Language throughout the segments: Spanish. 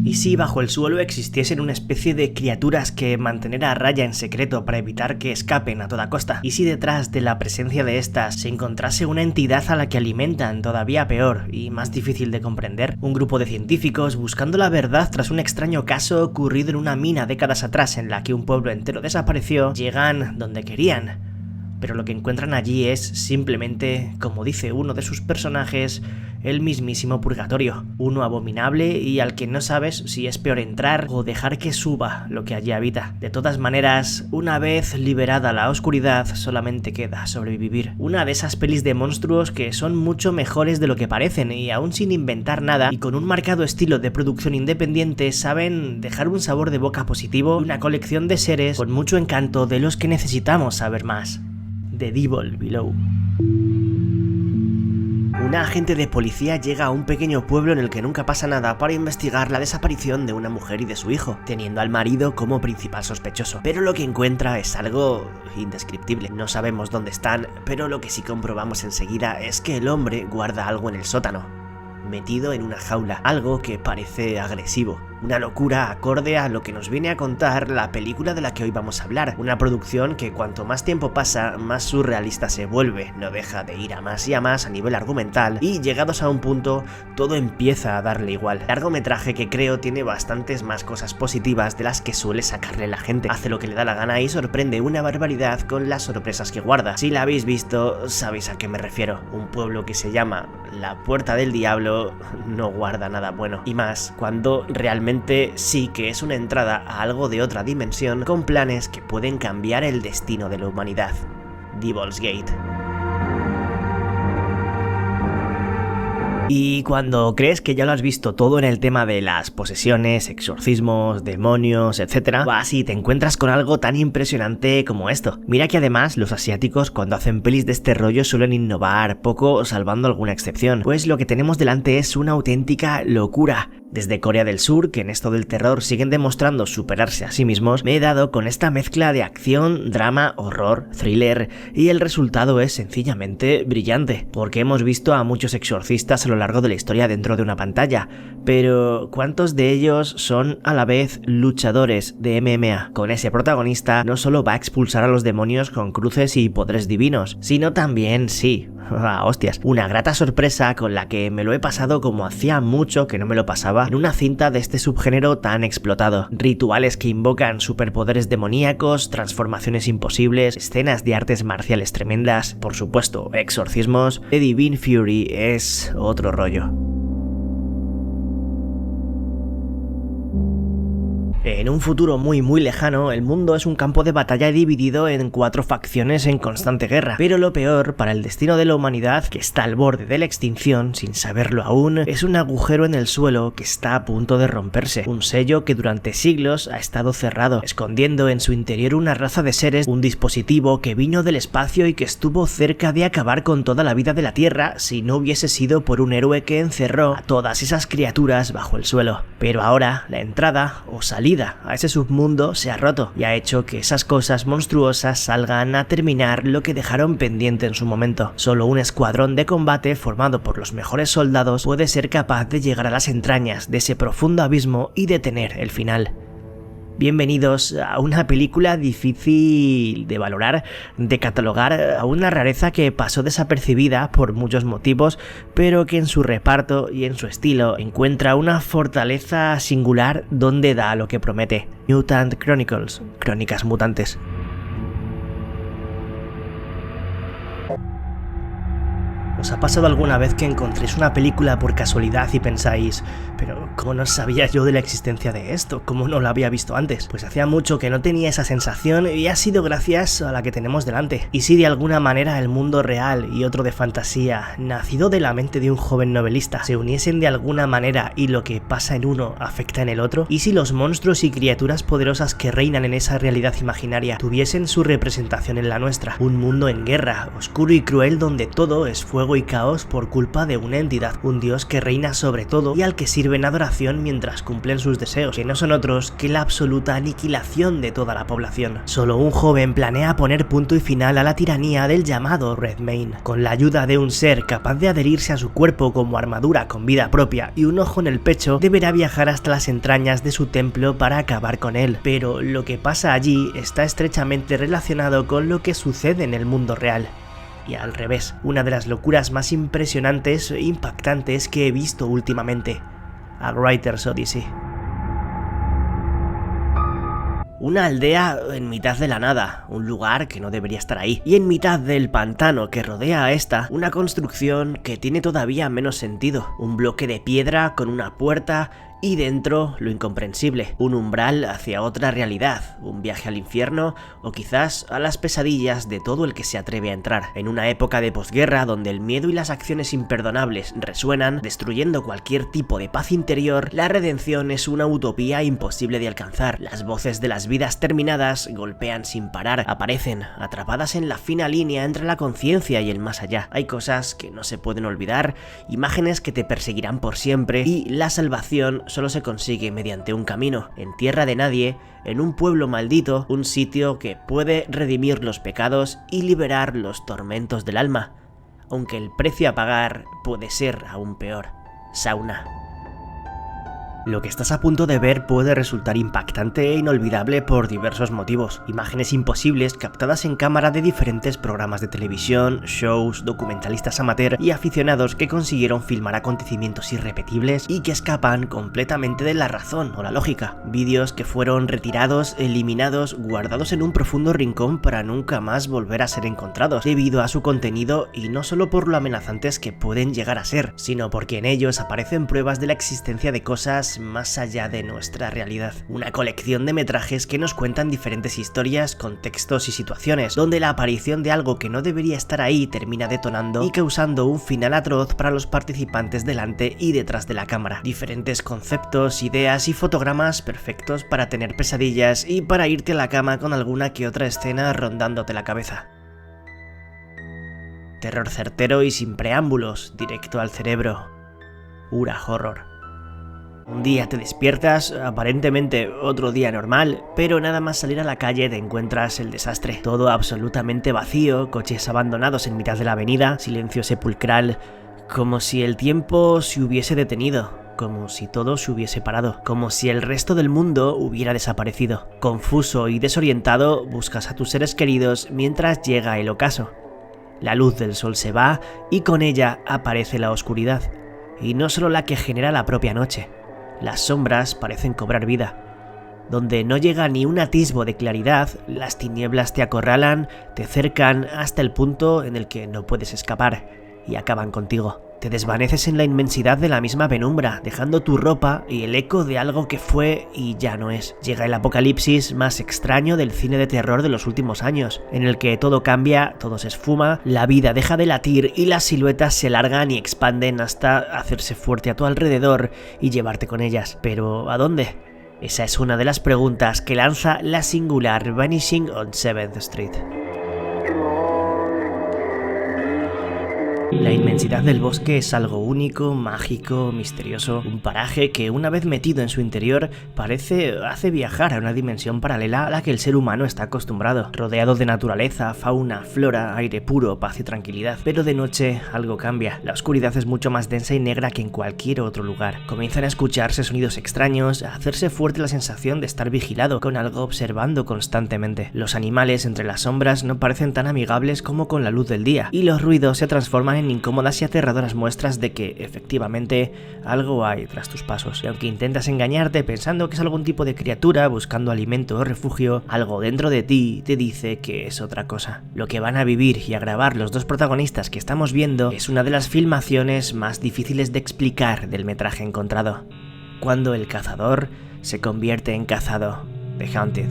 ¿Y si bajo el suelo existiesen una especie de criaturas que mantener a raya en secreto para evitar que escapen a toda costa? ¿Y si detrás de la presencia de estas se encontrase una entidad a la que alimentan, todavía peor y más difícil de comprender? Un grupo de científicos buscando la verdad tras un extraño caso ocurrido en una mina décadas atrás en la que un pueblo entero desapareció, llegan donde querían. Pero lo que encuentran allí es simplemente, como dice uno de sus personajes, el mismísimo purgatorio, uno abominable y al que no sabes si es peor entrar o dejar que suba lo que allí habita. De todas maneras, una vez liberada la oscuridad, solamente queda sobrevivir. Una de esas pelis de monstruos que son mucho mejores de lo que parecen y aún sin inventar nada y con un marcado estilo de producción independiente saben dejar un sabor de boca positivo y una colección de seres con mucho encanto de los que necesitamos saber más. The Devil Below. Una agente de policía llega a un pequeño pueblo en el que nunca pasa nada para investigar la desaparición de una mujer y de su hijo, teniendo al marido como principal sospechoso. Pero lo que encuentra es algo indescriptible. No sabemos dónde están, pero lo que sí comprobamos enseguida es que el hombre guarda algo en el sótano, metido en una jaula, algo que parece agresivo. Una locura acorde a lo que nos viene a contar la película de la que hoy vamos a hablar. Una producción que cuanto más tiempo pasa, más surrealista se vuelve. No deja de ir a más y a más a nivel argumental y llegados a un punto, todo empieza a darle igual. Largometraje que creo tiene bastantes más cosas positivas de las que suele sacarle la gente. Hace lo que le da la gana y sorprende una barbaridad con las sorpresas que guarda. Si la habéis visto, sabéis a qué me refiero. Un pueblo que se llama La Puerta del Diablo no guarda nada bueno. Y más cuando realmente sí que es una entrada a algo de otra dimensión con planes que pueden cambiar el destino de la humanidad. Devil's Gate. Y cuando crees que ya lo has visto todo en el tema de las posesiones, exorcismos, demonios, etc., vas y te encuentras con algo tan impresionante como esto. Mira que además los asiáticos cuando hacen pelis de este rollo suelen innovar poco, salvando alguna excepción. Pues lo que tenemos delante es una auténtica locura. Desde Corea del Sur, que en esto del terror siguen demostrando superarse a sí mismos, me he dado con esta mezcla de acción, drama, horror, thriller, y el resultado es sencillamente brillante, porque hemos visto a muchos exorcistas a lo largo de la historia dentro de una pantalla, pero ¿cuántos de ellos son a la vez luchadores de MMA? Con ese protagonista no solo va a expulsar a los demonios con cruces y poderes divinos, sino también, sí, hostias, una grata sorpresa con la que me lo he pasado como hacía mucho que no me lo pasaba en una cinta de este subgénero tan explotado. Rituales que invocan superpoderes demoníacos, transformaciones imposibles, escenas de artes marciales tremendas, por supuesto, exorcismos. The Divine Fury es otro rollo. En un futuro muy lejano, el mundo es un campo de batalla dividido en 4 facciones en constante guerra, pero lo peor para el destino de la humanidad, que está al borde de la extinción, sin saberlo aún, es un agujero en el suelo que está a punto de romperse, un sello que durante siglos ha estado cerrado, escondiendo en su interior una raza de seres, un dispositivo que vino del espacio y que estuvo cerca de acabar con toda la vida de la Tierra si no hubiese sido por un héroe que encerró a todas esas criaturas bajo el suelo. Pero ahora, la entrada o salida a ese submundo se ha roto y ha hecho que esas cosas monstruosas salgan a terminar lo que dejaron pendiente en su momento. Solo un escuadrón de combate formado por los mejores soldados puede ser capaz de llegar a las entrañas de ese profundo abismo y detener el final. Bienvenidos a una película difícil de valorar, de catalogar, a una rareza que pasó desapercibida por muchos motivos, pero que en su reparto y en su estilo encuentra una fortaleza singular donde da lo que promete. Mutant Chronicles, Crónicas Mutantes. ¿Os ha pasado alguna vez que encontréis una película por casualidad y pensáis, pero ¿cómo no sabía yo de la existencia de esto? ¿Cómo no lo había visto antes? Pues hacía mucho que no tenía esa sensación y ha sido gracias a la que tenemos delante. Y si de alguna manera el mundo real y otro de fantasía, nacido de la mente de un joven novelista, se uniesen de alguna manera y lo que pasa en uno afecta en el otro, y si los monstruos y criaturas poderosas que reinan en esa realidad imaginaria tuviesen su representación en la nuestra, un mundo en guerra, oscuro y cruel donde todo es fuego polvo y caos por culpa de una entidad, un dios que reina sobre todo y al que sirven adoración mientras cumplen sus deseos, que no son otros que la absoluta aniquilación de toda la población. Solo un joven planea poner punto y final a la tiranía del llamado Redmayne. Con la ayuda de un ser capaz de adherirse a su cuerpo como armadura con vida propia y un ojo en el pecho, deberá viajar hasta las entrañas de su templo para acabar con él. Pero lo que pasa allí está estrechamente relacionado con lo que sucede en el mundo real. Y al revés, una de las locuras más impresionantes e impactantes que he visto últimamente. A Writer's Odyssey. Una aldea en mitad de la nada, un lugar que no debería estar ahí, y en mitad del pantano que rodea a esta, una construcción que tiene todavía menos sentido, un bloque de piedra con una puerta y dentro lo incomprensible, un umbral hacia otra realidad, un viaje al infierno o quizás a las pesadillas de todo el que se atreve a entrar. En una época de posguerra donde el miedo y las acciones imperdonables resuenan, destruyendo cualquier tipo de paz interior, la redención es una utopía imposible de alcanzar. Las voces de las vidas terminadas golpean sin parar, aparecen atrapadas en la fina línea entre la conciencia y el más allá. Hay cosas que no se pueden olvidar, imágenes que te perseguirán por siempre y la salvación solo se consigue mediante un camino, en tierra de nadie, en un pueblo maldito, un sitio que puede redimir los pecados y liberar los tormentos del alma, aunque el precio a pagar puede ser aún peor. Sauna. Lo que estás a punto de ver puede resultar impactante e inolvidable por diversos motivos. Imágenes imposibles captadas en cámara de diferentes programas de televisión, shows, documentalistas amateur y aficionados que consiguieron filmar acontecimientos irrepetibles y que escapan completamente de la razón o la lógica. Vídeos que fueron retirados, eliminados, guardados en un profundo rincón para nunca más volver a ser encontrados, debido a su contenido y no solo por lo amenazantes que pueden llegar a ser, sino porque en ellos aparecen pruebas de la existencia de cosas más allá de nuestra realidad. Una colección de metrajes que nos cuentan diferentes historias, contextos y situaciones, donde la aparición de algo que no debería estar ahí termina detonando y causando un final atroz para los participantes delante y detrás de la cámara. Diferentes conceptos, ideas y fotogramas perfectos para tener pesadillas y para irte a la cama con alguna que otra escena rondándote la cabeza. Terror certero y sin preámbulos, directo al cerebro. Ura Horror. Un día te despiertas, aparentemente otro día normal, pero nada más salir a la calle te encuentras el desastre. Todo absolutamente vacío, coches abandonados en mitad de la avenida, silencio sepulcral, como si el tiempo se hubiese detenido, como si todo se hubiese parado, como si el resto del mundo hubiera desaparecido. Confuso y desorientado, buscas a tus seres queridos mientras llega el ocaso. La luz del sol se va y con ella aparece la oscuridad, y no solo la que genera la propia noche. Las sombras parecen cobrar vida. Donde no llega ni un atisbo de claridad, las tinieblas te acorralan, te cercan hasta el punto en el que no puedes escapar y acaban contigo. Te desvaneces en la inmensidad de la misma penumbra, dejando tu ropa y el eco de algo que fue y ya no es. Llega el apocalipsis más extraño del cine de terror de los últimos años, en el que todo cambia, todo se esfuma, la vida deja de latir y las siluetas se alargan y expanden hasta hacerse fuerte a tu alrededor y llevarte con ellas. ¿Pero a dónde? Esa es una de las preguntas que lanza la singular Vanishing on 7th Street. La inmensidad del bosque es algo único, mágico, misterioso, un paraje que una vez metido en su interior hace viajar a una dimensión paralela a la que el ser humano está acostumbrado, rodeado de naturaleza, fauna, flora, aire puro, paz y tranquilidad. Pero de noche algo cambia, la oscuridad es mucho más densa y negra que en cualquier otro lugar. Comienzan a escucharse sonidos extraños, a hacerse fuerte la sensación de estar vigilado, con algo observando constantemente. Los animales entre las sombras no parecen tan amigables como con la luz del día, y los ruidos se transforman en incómodas y aterradoras muestras de que, efectivamente, algo hay tras tus pasos. Y aunque intentas engañarte pensando que es algún tipo de criatura buscando alimento o refugio, algo dentro de ti te dice que es otra cosa. Lo que van a vivir y a grabar los dos protagonistas que estamos viendo es una de las filmaciones más difíciles de explicar del metraje encontrado. Cuando el cazador se convierte en cazado. The Haunted.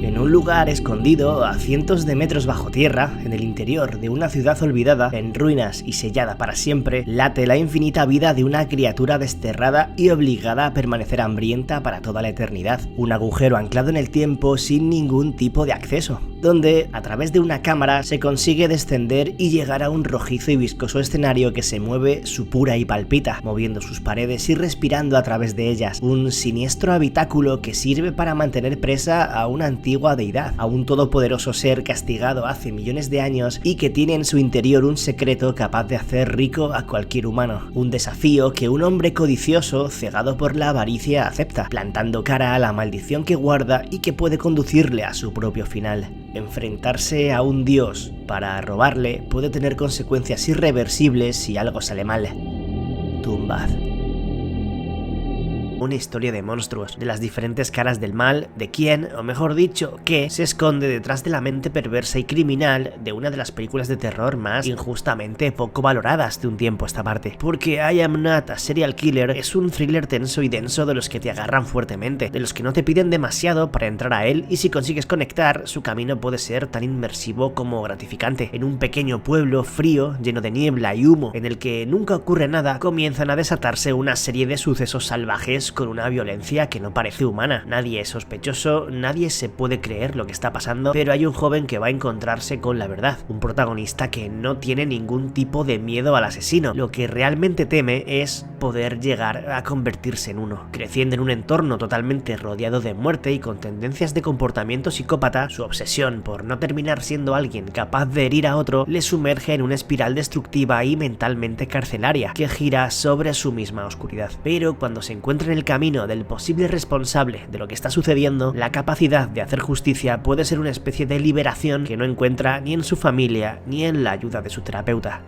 En un lugar escondido a cientos de metros bajo tierra, en el interior de una ciudad olvidada, en ruinas y sellada para siempre, late la infinita vida de una criatura desterrada y obligada a permanecer hambrienta para toda la eternidad. Un agujero anclado en el tiempo sin ningún tipo de acceso, donde a través de una cámara se consigue descender y llegar a un rojizo y viscoso escenario que se mueve, supura y palpita, moviendo sus paredes y respirando a través de ellas. Un siniestro habitáculo que sirve para mantener presa a una antigua deidad, a un todopoderoso ser castigado hace millones de años y que tiene en su interior un secreto capaz de hacer rico a cualquier humano. Un desafío que un hombre codicioso, cegado por la avaricia, acepta, plantando cara a la maldición que guarda y que puede conducirle a su propio final. Enfrentarse a un dios para robarle puede tener consecuencias irreversibles si algo sale mal. Tumbad. Una historia de monstruos, de las diferentes caras del mal, de quién, o mejor dicho, qué se esconde detrás de la mente perversa y criminal de una de las películas de terror más injustamente poco valoradas de un tiempo a esta parte. Porque I Am Not a Serial Killer es un thriller tenso y denso de los que te agarran fuertemente, de los que no te piden demasiado para entrar a él y si consigues conectar, su camino puede ser tan inmersivo como gratificante. En un pequeño pueblo frío, lleno de niebla y humo, en el que nunca ocurre nada, comienzan a desatarse una serie de sucesos salvajes con una violencia que no parece humana. Nadie es sospechoso, nadie se puede creer lo que está pasando, pero hay un joven que va a encontrarse con la verdad, un protagonista que no tiene ningún tipo de miedo al asesino. Lo que realmente teme es poder llegar a convertirse en uno. Creciendo en un entorno totalmente rodeado de muerte y con tendencias de comportamiento psicópata, su obsesión por no terminar siendo alguien capaz de herir a otro le sumerge en una espiral destructiva y mentalmente carcelaria que gira sobre su misma oscuridad. Pero cuando se encuentra en el camino del posible responsable de lo que está sucediendo, la capacidad de hacer justicia puede ser una especie de liberación que no encuentra ni en su familia ni en la ayuda de su terapeuta.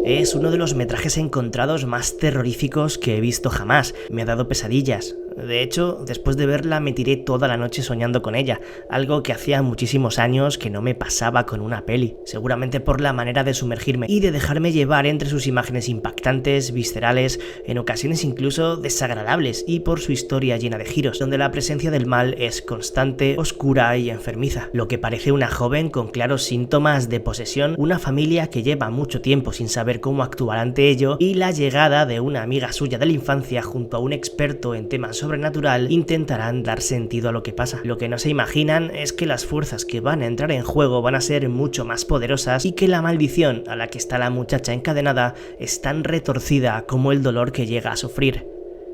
Es uno de los metrajes encontrados más terroríficos que he visto jamás. Me ha dado pesadillas. De hecho, después de verla me tiré toda la noche soñando con ella, algo que hacía muchísimos años que no me pasaba con una peli, seguramente por la manera de sumergirme y de dejarme llevar entre sus imágenes impactantes, viscerales, en ocasiones incluso desagradables, y por su historia llena de giros, donde la presencia del mal es constante, oscura y enfermiza. Lo que parece una joven con claros síntomas de posesión, una familia que lleva mucho tiempo sin saber cómo actuar ante ello, y la llegada de una amiga suya de la infancia junto a un experto en temas sobrenatural intentarán dar sentido a lo que pasa. Lo que no se imaginan es que las fuerzas que van a entrar en juego van a ser mucho más poderosas y que la maldición a la que está la muchacha encadenada es tan retorcida como el dolor que llega a sufrir.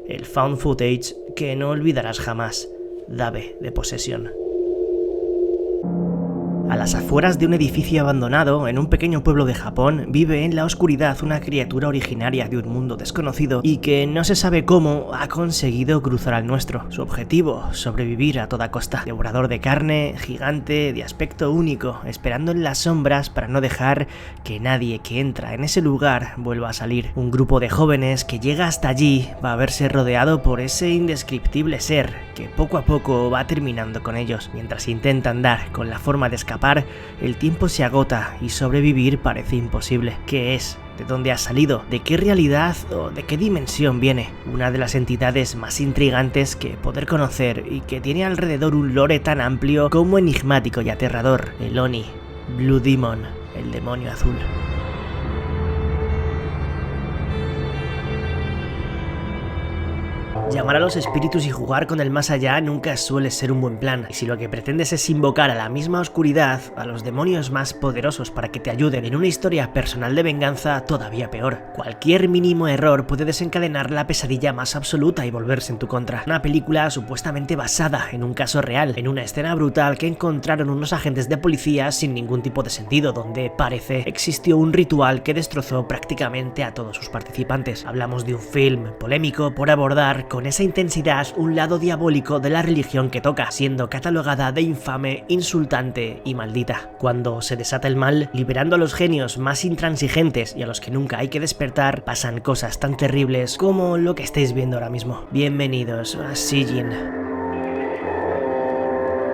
El found footage que no olvidarás jamás. Dave de posesión. A las afueras de un edificio abandonado, en un pequeño pueblo de Japón, vive en la oscuridad una criatura originaria de un mundo desconocido y que no se sabe cómo ha conseguido cruzar al nuestro. Su objetivo, sobrevivir a toda costa. Devorador de carne, gigante, de aspecto único, esperando en las sombras para no dejar que nadie que entra en ese lugar vuelva a salir. Un grupo de jóvenes que llega hasta allí va a verse rodeado por ese indescriptible ser que poco a poco va terminando con ellos. Mientras intentan dar con la forma de escapar, el tiempo se agota y sobrevivir parece imposible. ¿Qué es? ¿De dónde ha salido? ¿De qué realidad o de qué dimensión viene? Una de las entidades más intrigantes que poder conocer y que tiene alrededor un lore tan amplio como enigmático y aterrador. El Oni, Blue Demon, el demonio azul. Llamar a los espíritus y jugar con el más allá nunca suele ser un buen plan, y si lo que pretendes es invocar a la misma oscuridad, a los demonios más poderosos para que te ayuden en una historia personal de venganza, todavía peor. Cualquier mínimo error puede desencadenar la pesadilla más absoluta y volverse en tu contra. Una película supuestamente basada en un caso real, en una escena brutal que encontraron unos agentes de policía sin ningún tipo de sentido, donde parece existió un ritual que destrozó prácticamente a todos sus participantes. Hablamos de un film polémico por abordar con esa intensidad un lado diabólico de la religión que toca, siendo catalogada de infame, insultante y maldita. Cuando se desata el mal, liberando a los genios más intransigentes y a los que nunca hay que despertar, pasan cosas tan terribles como lo que estáis viendo ahora mismo. Bienvenidos a Sijin.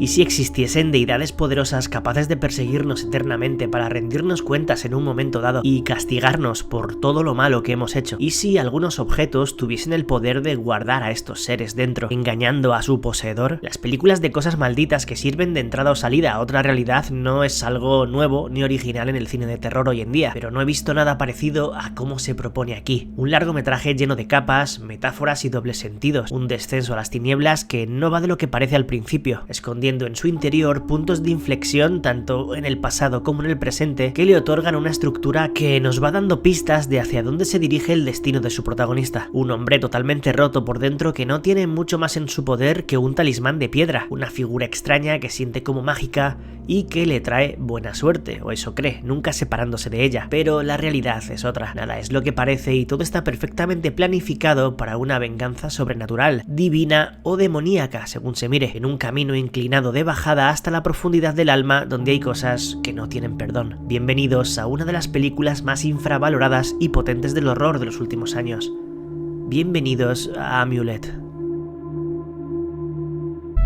¿Y si existiesen deidades poderosas capaces de perseguirnos eternamente para rendirnos cuentas en un momento dado y castigarnos por todo lo malo que hemos hecho? ¿Y si algunos objetos tuviesen el poder de guardar a estos seres dentro, engañando a su poseedor? Las películas de cosas malditas que sirven de entrada o salida a otra realidad no es algo nuevo ni original en el cine de terror hoy en día, pero no he visto nada parecido a cómo se propone aquí. Un largometraje lleno de capas, metáforas y dobles sentidos, un descenso a las tinieblas que no va de lo que parece al principio, escondiendo escondiendo en su interior puntos de inflexión tanto en el pasado como en el presente que le otorgan una estructura que nos va dando pistas de hacia dónde se dirige el destino de su protagonista. Un hombre totalmente roto por dentro que no tiene mucho más en su poder que un talismán de piedra, una figura extraña que siente como mágica y que le trae buena suerte, o eso cree, nunca separándose de ella. Pero la realidad es otra, nada es lo que parece y todo está perfectamente planificado para una venganza sobrenatural, divina o demoníaca, según se mire, en un camino inclinado de bajada hasta la profundidad del alma donde hay cosas que no tienen perdón. Bienvenidos a una de las películas más infravaloradas y potentes del horror de los últimos años. Bienvenidos a Amulet.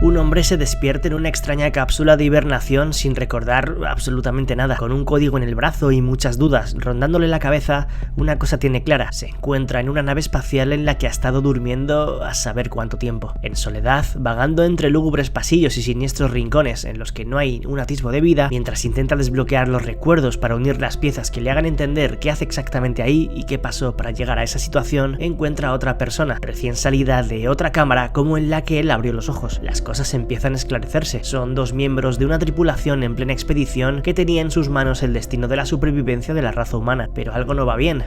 Un hombre se despierta en una extraña cápsula de hibernación sin recordar absolutamente nada, con un código en el brazo y muchas dudas. Rondándole la cabeza, una cosa tiene clara: se encuentra en una nave espacial en la que ha estado durmiendo a saber cuánto tiempo. En soledad, vagando entre lúgubres pasillos y siniestros rincones en los que no hay un atisbo de vida, mientras intenta desbloquear los recuerdos para unir las piezas que le hagan entender qué hace exactamente ahí y qué pasó para llegar a esa situación, encuentra a otra persona, recién salida de otra cámara como en la que él abrió los ojos. Las cosas empiezan a esclarecerse. Son dos miembros de una tripulación en plena expedición que tenía en sus manos el destino de la supervivencia de la raza humana, pero algo no va bien.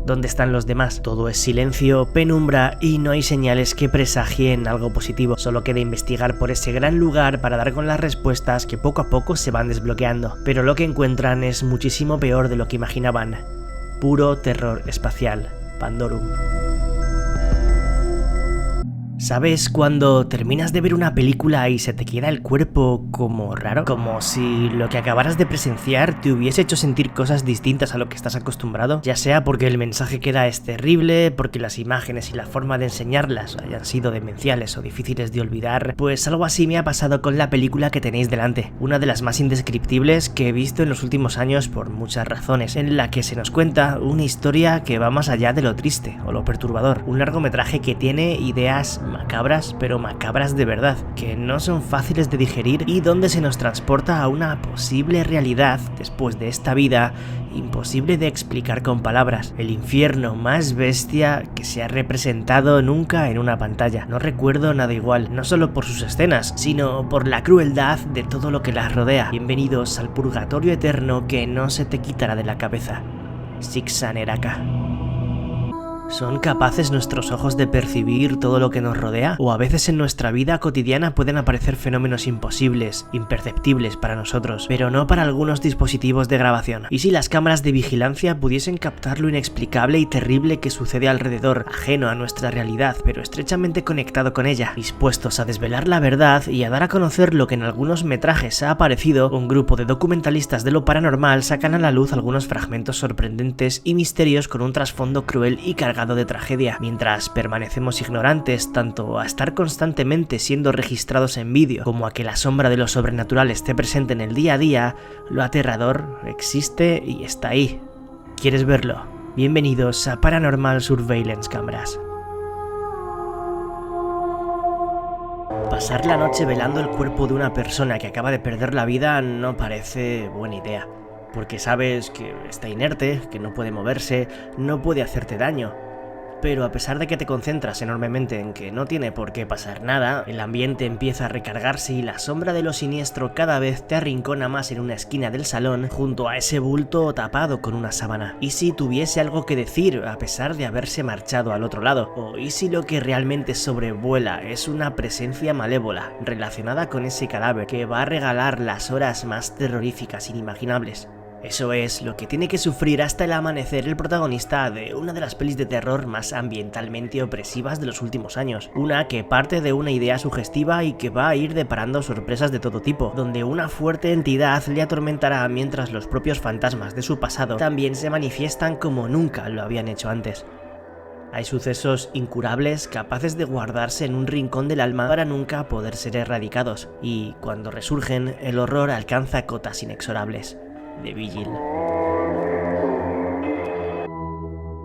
¿Dónde están los demás? Todo es silencio, penumbra y no hay señales que presagien algo positivo. Solo queda investigar por ese gran lugar para dar con las respuestas que poco a poco se van desbloqueando. Pero lo que encuentran es muchísimo peor de lo que imaginaban. Puro terror espacial. Pandorum. ¿Sabes cuando terminas de ver una película y se te queda el cuerpo como raro? Como si lo que acabaras de presenciar te hubiese hecho sentir cosas distintas a lo que estás acostumbrado, ya sea porque el mensaje que da es terrible, porque las imágenes y la forma de enseñarlas hayan sido demenciales o difíciles de olvidar. Pues algo así me ha pasado con la película que tenéis delante, una de las más indescriptibles que he visto en los últimos años por muchas razones, en la que se nos cuenta una historia que va más allá de lo triste o lo perturbador, un largometraje que tiene ideas macabras, pero macabras de verdad, que no son fáciles de digerir y donde se nos transporta a una posible realidad después de esta vida imposible de explicar con palabras, el infierno más bestia que se ha representado nunca en una pantalla. No recuerdo nada igual, no solo por sus escenas, sino por la crueldad de todo lo que las rodea. Bienvenidos al purgatorio eterno que no se te quitará de la cabeza. Sixaneraka. ¿Son capaces nuestros ojos de percibir todo lo que nos rodea? ¿O a veces en nuestra vida cotidiana pueden aparecer fenómenos imposibles, imperceptibles para nosotros, pero no para algunos dispositivos de grabación? ¿Y si las cámaras de vigilancia pudiesen captar lo inexplicable y terrible que sucede alrededor, ajeno a nuestra realidad, pero estrechamente conectado con ella? Dispuestos a desvelar la verdad y a dar a conocer lo que en algunos metrajes ha aparecido, un grupo de documentalistas de lo paranormal sacan a la luz algunos fragmentos sorprendentes y misterios con un trasfondo cruel y cargado de tragedia, mientras permanecemos ignorantes tanto a estar constantemente siendo registrados en vídeo como a que la sombra de lo sobrenatural esté presente en el día a día. Lo aterrador existe y está ahí. ¿Quieres verlo? Bienvenidos a Paranormal Surveillance Cameras. Pasar la noche velando el cuerpo de una persona que acaba de perder la vida no parece buena idea, porque sabes que está inerte, que no puede moverse, no puede hacerte daño. Pero a pesar de que te concentras enormemente en que no tiene por qué pasar nada, el ambiente empieza a recargarse y la sombra de lo siniestro cada vez te arrincona más en una esquina del salón junto a ese bulto tapado con una sábana. ¿Y si tuviese algo que decir a pesar de haberse marchado al otro lado? ¿O y si lo que realmente sobrevuela es una presencia malévola relacionada con ese cadáver que va a regalar las horas más terroríficas inimaginables? Eso es lo que tiene que sufrir hasta el amanecer el protagonista de una de las pelis de terror más ambientalmente opresivas de los últimos años. Una que parte de una idea sugestiva y que va a ir deparando sorpresas de todo tipo, donde una fuerte entidad le atormentará mientras los propios fantasmas de su pasado también se manifiestan como nunca lo habían hecho antes. Hay sucesos incurables capaces de guardarse en un rincón del alma para nunca poder ser erradicados, y cuando resurgen, el horror alcanza cotas inexorables. The Vigil.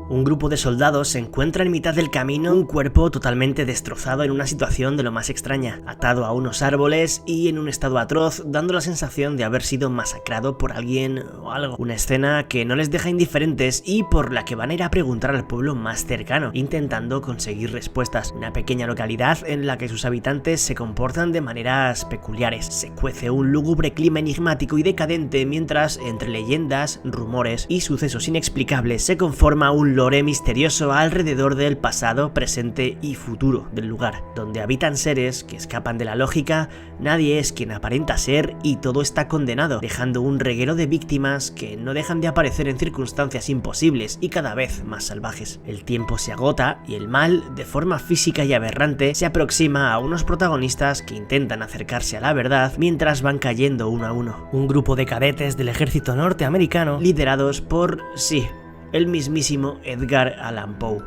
Un grupo de soldados se encuentra en mitad del camino un cuerpo totalmente destrozado en una situación de lo más extraña, atado a unos árboles y en un estado atroz, dando la sensación de haber sido masacrado por alguien o algo. Una escena que no les deja indiferentes y por la que van a ir a preguntar al pueblo más cercano, intentando conseguir respuestas. Una pequeña localidad en la que sus habitantes se comportan de maneras peculiares. Se cuece un lúgubre clima enigmático y decadente mientras, entre leyendas, rumores y sucesos inexplicables, se conforma un lore misterioso alrededor del pasado, presente y futuro del lugar, donde habitan seres que escapan de la lógica, nadie es quien aparenta ser y todo está condenado, dejando un reguero de víctimas que no dejan de aparecer en circunstancias imposibles y cada vez más salvajes. El tiempo se agota y el mal, de forma física y aberrante, se aproxima a unos protagonistas que intentan acercarse a la verdad mientras van cayendo uno a uno. Un grupo de cadetes del ejército norteamericano liderados por, sí, el mismísimo Edgar Allan Poe.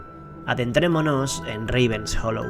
Adentrémonos en Raven's Hollow.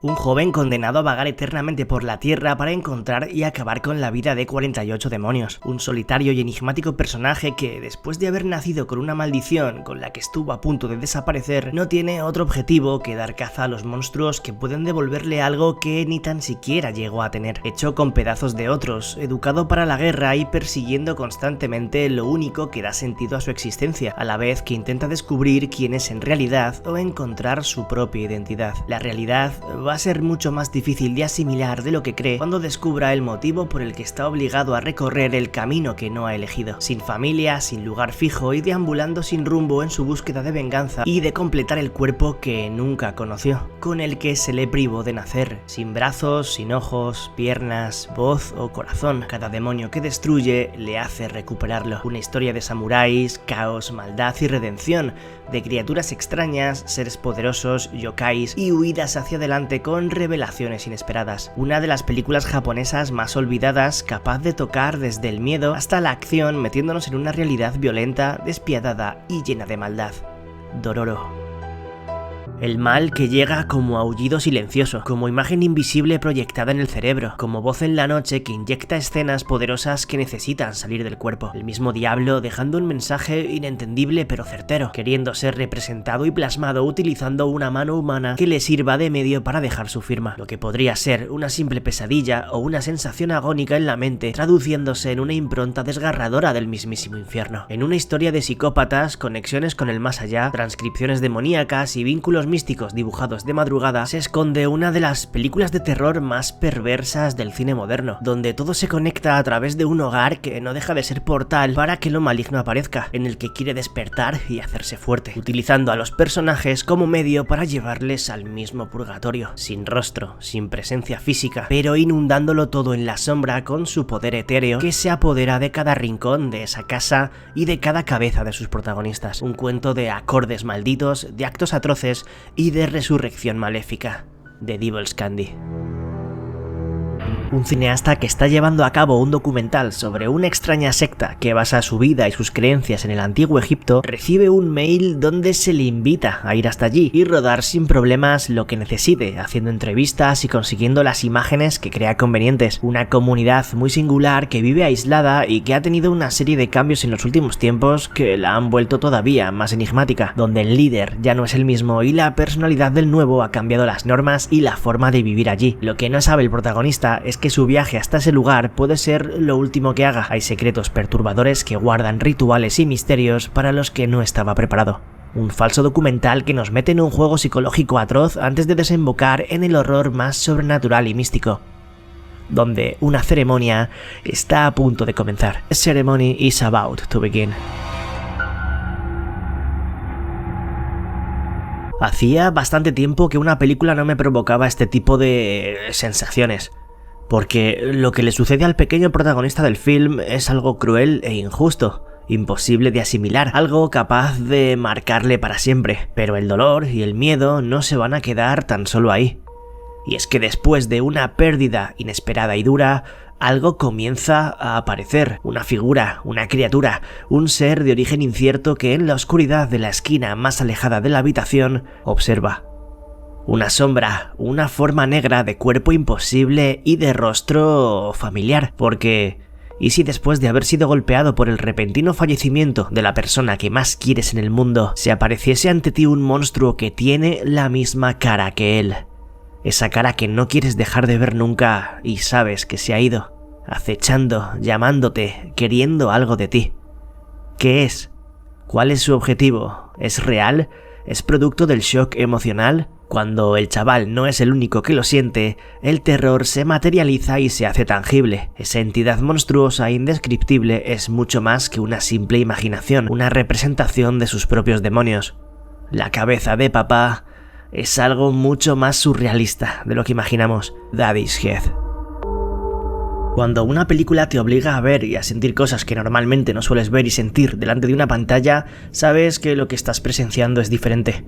Un joven condenado a vagar eternamente por la tierra para encontrar y acabar con la vida de 48 demonios. Un solitario y enigmático personaje que, después de haber nacido con una maldición con la que estuvo a punto de desaparecer, no tiene otro objetivo que dar caza a los monstruos que pueden devolverle algo que ni tan siquiera llegó a tener. Hecho con pedazos de otros, educado para la guerra y persiguiendo constantemente lo único que da sentido a su existencia, a la vez que intenta descubrir quién es en realidad o encontrar su propia identidad. La realidad va a ser mucho más difícil de asimilar de lo que cree cuando descubra el motivo por el que está obligado a recorrer el camino que no ha elegido. Sin familia, sin lugar fijo y deambulando sin rumbo en su búsqueda de venganza y de completar el cuerpo que nunca conoció, con el que se le privó de nacer, sin brazos, sin ojos, piernas, voz o corazón. Cada demonio que destruye le hace recuperarlo. Una historia de samuráis, caos, maldad y redención, de criaturas extrañas, seres poderosos, yokais y huidas hacia adelante con revelaciones inesperadas. Una de las películas japonesas más olvidadas, capaz de tocar desde el miedo hasta la acción, metiéndonos en una realidad violenta, despiadada y llena de maldad. Dororo. El mal que llega como aullido silencioso, como imagen invisible proyectada en el cerebro, como voz en la noche que inyecta escenas poderosas que necesitan salir del cuerpo. El mismo diablo dejando un mensaje inentendible pero certero, queriendo ser representado y plasmado utilizando una mano humana que le sirva de medio para dejar su firma. Lo que podría ser una simple pesadilla o una sensación agónica en la mente, traduciéndose en una impronta desgarradora del mismísimo infierno. En una historia de psicópatas, conexiones con el más allá, transcripciones demoníacas y vínculos místicos dibujados de madrugada, se esconde una de las películas de terror más perversas del cine moderno, donde todo se conecta a través de un hogar que no deja de ser portal para que lo maligno aparezca, en el que quiere despertar y hacerse fuerte, utilizando a los personajes como medio para llevarles al mismo purgatorio, sin rostro, sin presencia física, pero inundándolo todo en la sombra con su poder etéreo que se apodera de cada rincón de esa casa y de cada cabeza de sus protagonistas. Un cuento de acordes malditos, de actos atroces y de resurrección maléfica, de Devil's Candy. Un cineasta que está llevando a cabo un documental sobre una extraña secta que basa su vida y sus creencias en el antiguo Egipto, recibe un mail donde se le invita a ir hasta allí y rodar sin problemas lo que necesite, haciendo entrevistas y consiguiendo las imágenes que crea convenientes. Una comunidad muy singular que vive aislada y que ha tenido una serie de cambios en los últimos tiempos que la han vuelto todavía más enigmática, donde el líder ya no es el mismo y la personalidad del nuevo ha cambiado las normas y la forma de vivir allí. Lo que no sabe el protagonista es que su viaje hasta ese lugar puede ser lo último que haga. Hay secretos perturbadores que guardan rituales y misterios para los que no estaba preparado. Un falso documental que nos mete en un juego psicológico atroz antes de desembocar en el horror más sobrenatural y místico, donde una ceremonia está a punto de comenzar. The ceremony is about to begin. Hacía bastante tiempo que una película no me provocaba este tipo de sensaciones, porque lo que le sucede al pequeño protagonista del film es algo cruel e injusto, imposible de asimilar, algo capaz de marcarle para siempre. Pero el dolor y el miedo no se van a quedar tan solo ahí. Y es que después de una pérdida inesperada y dura, algo comienza a aparecer, una figura, una criatura, un ser de origen incierto que en la oscuridad de la esquina más alejada de la habitación observa. Una sombra, una forma negra de cuerpo imposible y de rostro familiar, porque ¿Y si después de haber sido golpeado por el repentino fallecimiento de la persona que más quieres en el mundo, se apareciese ante ti un monstruo que tiene la misma cara que él? Esa cara que no quieres dejar de ver nunca y sabes que se ha ido, acechando, llamándote, queriendo algo de ti. ¿Qué es? ¿Cuál es su objetivo? ¿Es real? ¿Es producto del shock emocional? Cuando el chaval no es el único que lo siente, el terror se materializa y se hace tangible. Esa entidad monstruosa e indescriptible es mucho más que una simple imaginación, una representación de sus propios demonios. La cabeza de papá es algo mucho más surrealista de lo que imaginamos. Daddy's Head. Cuando una película te obliga a ver y a sentir cosas que normalmente no sueles ver y sentir delante de una pantalla, sabes que lo que estás presenciando es diferente.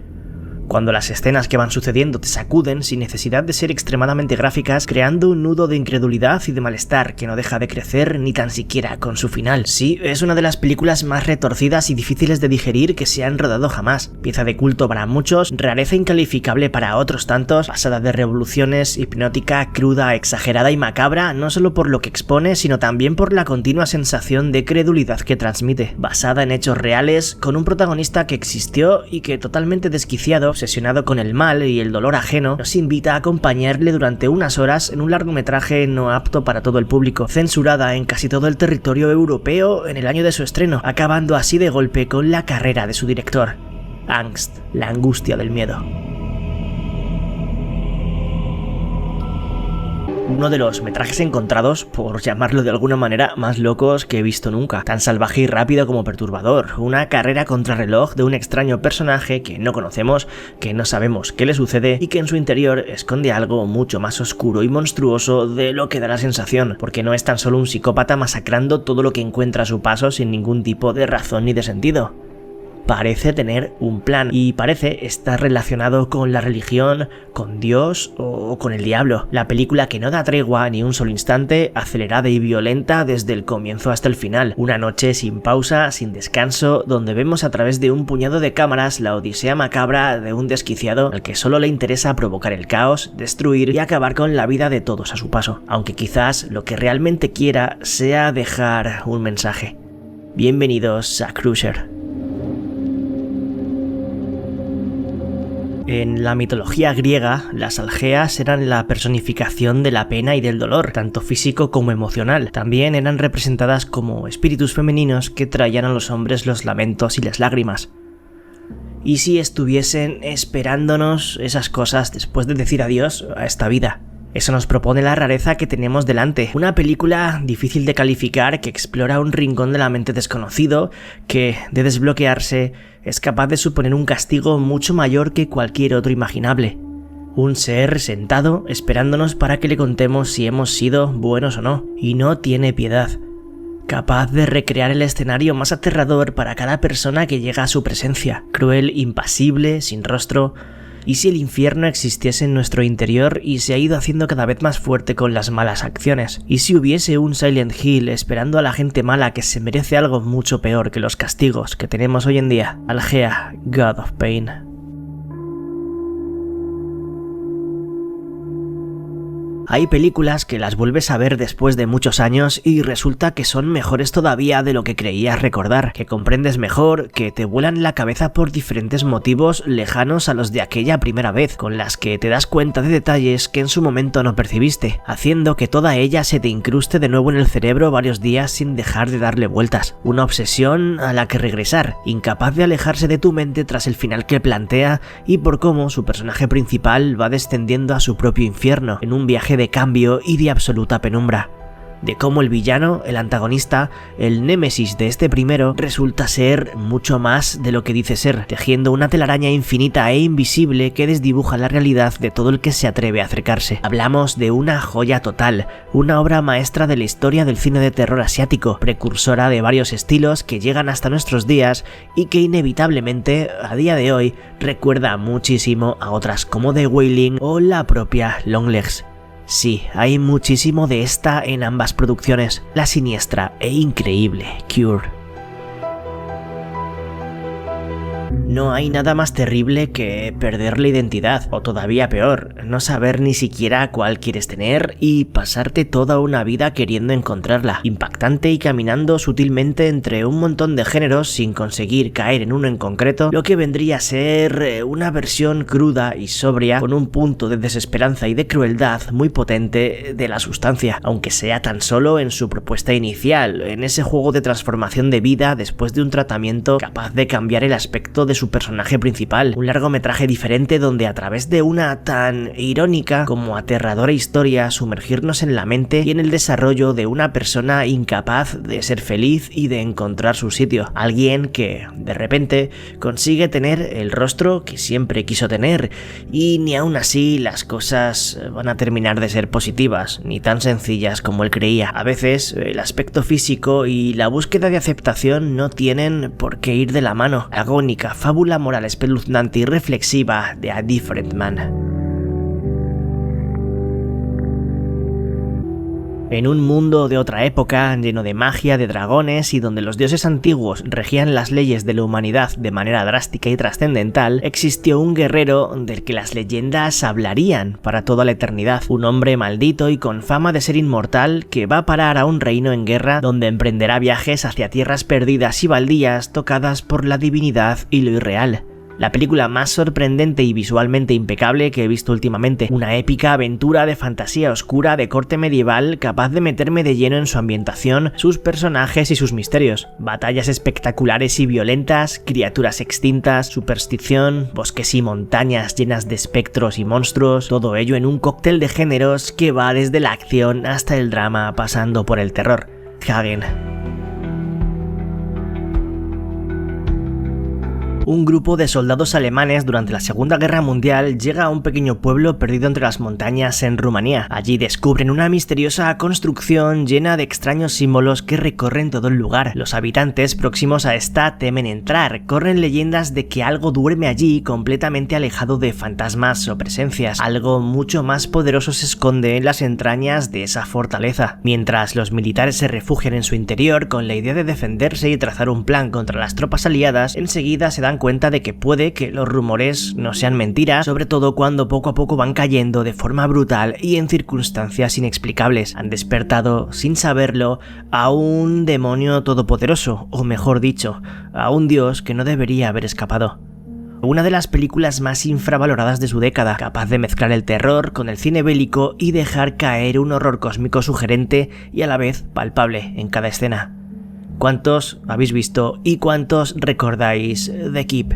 Cuando las escenas que van sucediendo te sacuden sin necesidad de ser extremadamente gráficas, creando un nudo de incredulidad y de malestar que no deja de crecer ni tan siquiera con su final. Sí, es una de las películas más retorcidas y difíciles de digerir que se han rodado jamás. Pieza de culto para muchos, rareza incalificable para otros tantos, pasada de revoluciones, hipnótica, cruda, exagerada y macabra, no solo por lo que expone, sino también por la continua sensación de credulidad que transmite. Basada en hechos reales, con un protagonista que existió y que, totalmente desquiciado, obsesionado con el mal y el dolor ajeno, nos invita a acompañarle durante unas horas en un largometraje no apto para todo el público, censurada en casi todo el territorio europeo en el año de su estreno, acabando así de golpe con la carrera de su director. Angst, la angustia del miedo. Uno de los metrajes encontrados, por llamarlo de alguna manera, más locos que he visto nunca. Tan salvaje y rápido como perturbador. Una carrera contrarreloj de un extraño personaje que no conocemos, que no sabemos qué le sucede y que en su interior esconde algo mucho más oscuro y monstruoso de lo que da la sensación, porque no es tan solo un psicópata masacrando todo lo que encuentra a su paso sin ningún tipo de razón ni de sentido. Parece tener un plan y parece estar relacionado con la religión, con Dios o con el diablo. La película que no da tregua ni un solo instante, acelerada y violenta desde el comienzo hasta el final. Una noche sin pausa, sin descanso, donde vemos a través de un puñado de cámaras la odisea macabra de un desquiciado al que solo le interesa provocar el caos, destruir y acabar con la vida de todos a su paso. Aunque quizás lo que realmente quiera sea dejar un mensaje. Bienvenidos a Crusher. En la mitología griega, las algeas eran la personificación de la pena y del dolor, tanto físico como emocional. También eran representadas como espíritus femeninos que traían a los hombres los lamentos y las lágrimas. ¿Y si estuviesen esperándonos esas cosas después de decir adiós a esta vida? Eso nos propone la rareza que tenemos delante. Una película difícil de calificar que explora un rincón de la mente desconocido que, de desbloquearse, es capaz de suponer un castigo mucho mayor que cualquier otro imaginable. Un ser sentado esperándonos para que le contemos si hemos sido buenos o no, y no tiene piedad. Capaz de recrear el escenario más aterrador para cada persona que llega a su presencia. Cruel, impasible, sin rostro. ¿Y si el infierno existiese en nuestro interior y se ha ido haciendo cada vez más fuerte con las malas acciones? ¿Y si hubiese un Silent Hill esperando a la gente mala que se merece algo mucho peor que los castigos que tenemos hoy en día? Algea, God of Pain. Hay películas que las vuelves a ver después de muchos años y resulta que son mejores todavía de lo que creías recordar, que comprendes mejor, que te vuelan la cabeza por diferentes motivos lejanos a los de aquella primera vez, con las que te das cuenta de detalles que en su momento no percibiste, haciendo que toda ella se te incruste de nuevo en el cerebro varios días sin dejar de darle vueltas. Una obsesión a la que regresar, incapaz de alejarse de tu mente tras el final que plantea y por cómo su personaje principal va descendiendo a su propio infierno, en un viaje de cambio y de absoluta penumbra. De cómo el villano, el antagonista, el némesis de este primero, resulta ser mucho más de lo que dice ser, tejiendo una telaraña infinita e invisible que desdibuja la realidad de todo el que se atreve a acercarse. Hablamos de una joya total, una obra maestra de la historia del cine de terror asiático, precursora de varios estilos que llegan hasta nuestros días y que inevitablemente, a día de hoy, recuerda muchísimo a otras como The Wailing o la propia Longlegs. Sí, hay muchísimo de esta en ambas producciones, la siniestra e increíble Cure. No hay nada más terrible que perder la identidad, o todavía peor, no saber ni siquiera cuál quieres tener y pasarte toda una vida queriendo encontrarla, impactante y caminando sutilmente entre un montón de géneros sin conseguir caer en uno en concreto, lo que vendría a ser una versión cruda y sobria con un punto de desesperanza y de crueldad muy potente de la sustancia, aunque sea tan solo en su propuesta inicial, en ese juego de transformación de vida después de un tratamiento capaz de cambiar el aspecto de su personaje principal, un largometraje diferente donde a través de una tan irónica como aterradora historia sumergirnos en la mente y en el desarrollo de una persona incapaz de ser feliz y de encontrar su sitio, alguien que de repente consigue tener el rostro que siempre quiso tener y ni aún así las cosas van a terminar de ser positivas ni tan sencillas como él creía. A veces el aspecto físico y la búsqueda de aceptación no tienen por qué ir de la mano. Agónica fábula moral espeluznante y reflexiva de A Different Man. En un mundo de otra época, lleno de magia, de dragones y donde los dioses antiguos regían las leyes de la humanidad de manera drástica y trascendental, existió un guerrero del que las leyendas hablarían para toda la eternidad, un hombre maldito y con fama de ser inmortal que va a parar a un reino en guerra donde emprenderá viajes hacia tierras perdidas y baldías tocadas por la divinidad y lo irreal. La película más sorprendente y visualmente impecable que he visto últimamente, una épica aventura de fantasía oscura de corte medieval capaz de meterme de lleno en su ambientación, sus personajes y sus misterios. Batallas espectaculares y violentas, criaturas extintas, superstición, bosques y montañas llenas de espectros y monstruos, todo ello en un cóctel de géneros que va desde la acción hasta el drama pasando por el terror. Hagen. Un grupo de soldados alemanes durante la Segunda Guerra Mundial llega a un pequeño pueblo perdido entre las montañas en Rumanía. Allí descubren una misteriosa construcción llena de extraños símbolos que recorren todo el lugar. Los habitantes próximos a esta temen entrar. Corren leyendas de que algo duerme allí completamente alejado de fantasmas o presencias. Algo mucho más poderoso se esconde en las entrañas de esa fortaleza. Mientras los militares se refugian en su interior con la idea de defenderse y trazar un plan contra las tropas aliadas, enseguida se dan cuenta de que puede que los rumores no sean mentiras, sobre todo cuando poco a poco van cayendo de forma brutal y en circunstancias inexplicables. Han despertado, sin saberlo, a un demonio todopoderoso, o mejor dicho, a un dios que no debería haber escapado. Una de las películas más infravaloradas de su década, capaz de mezclar el terror con el cine bélico y dejar caer un horror cósmico sugerente y a la vez palpable en cada escena. ¿Cuántos habéis visto y cuántos recordáis The Keep?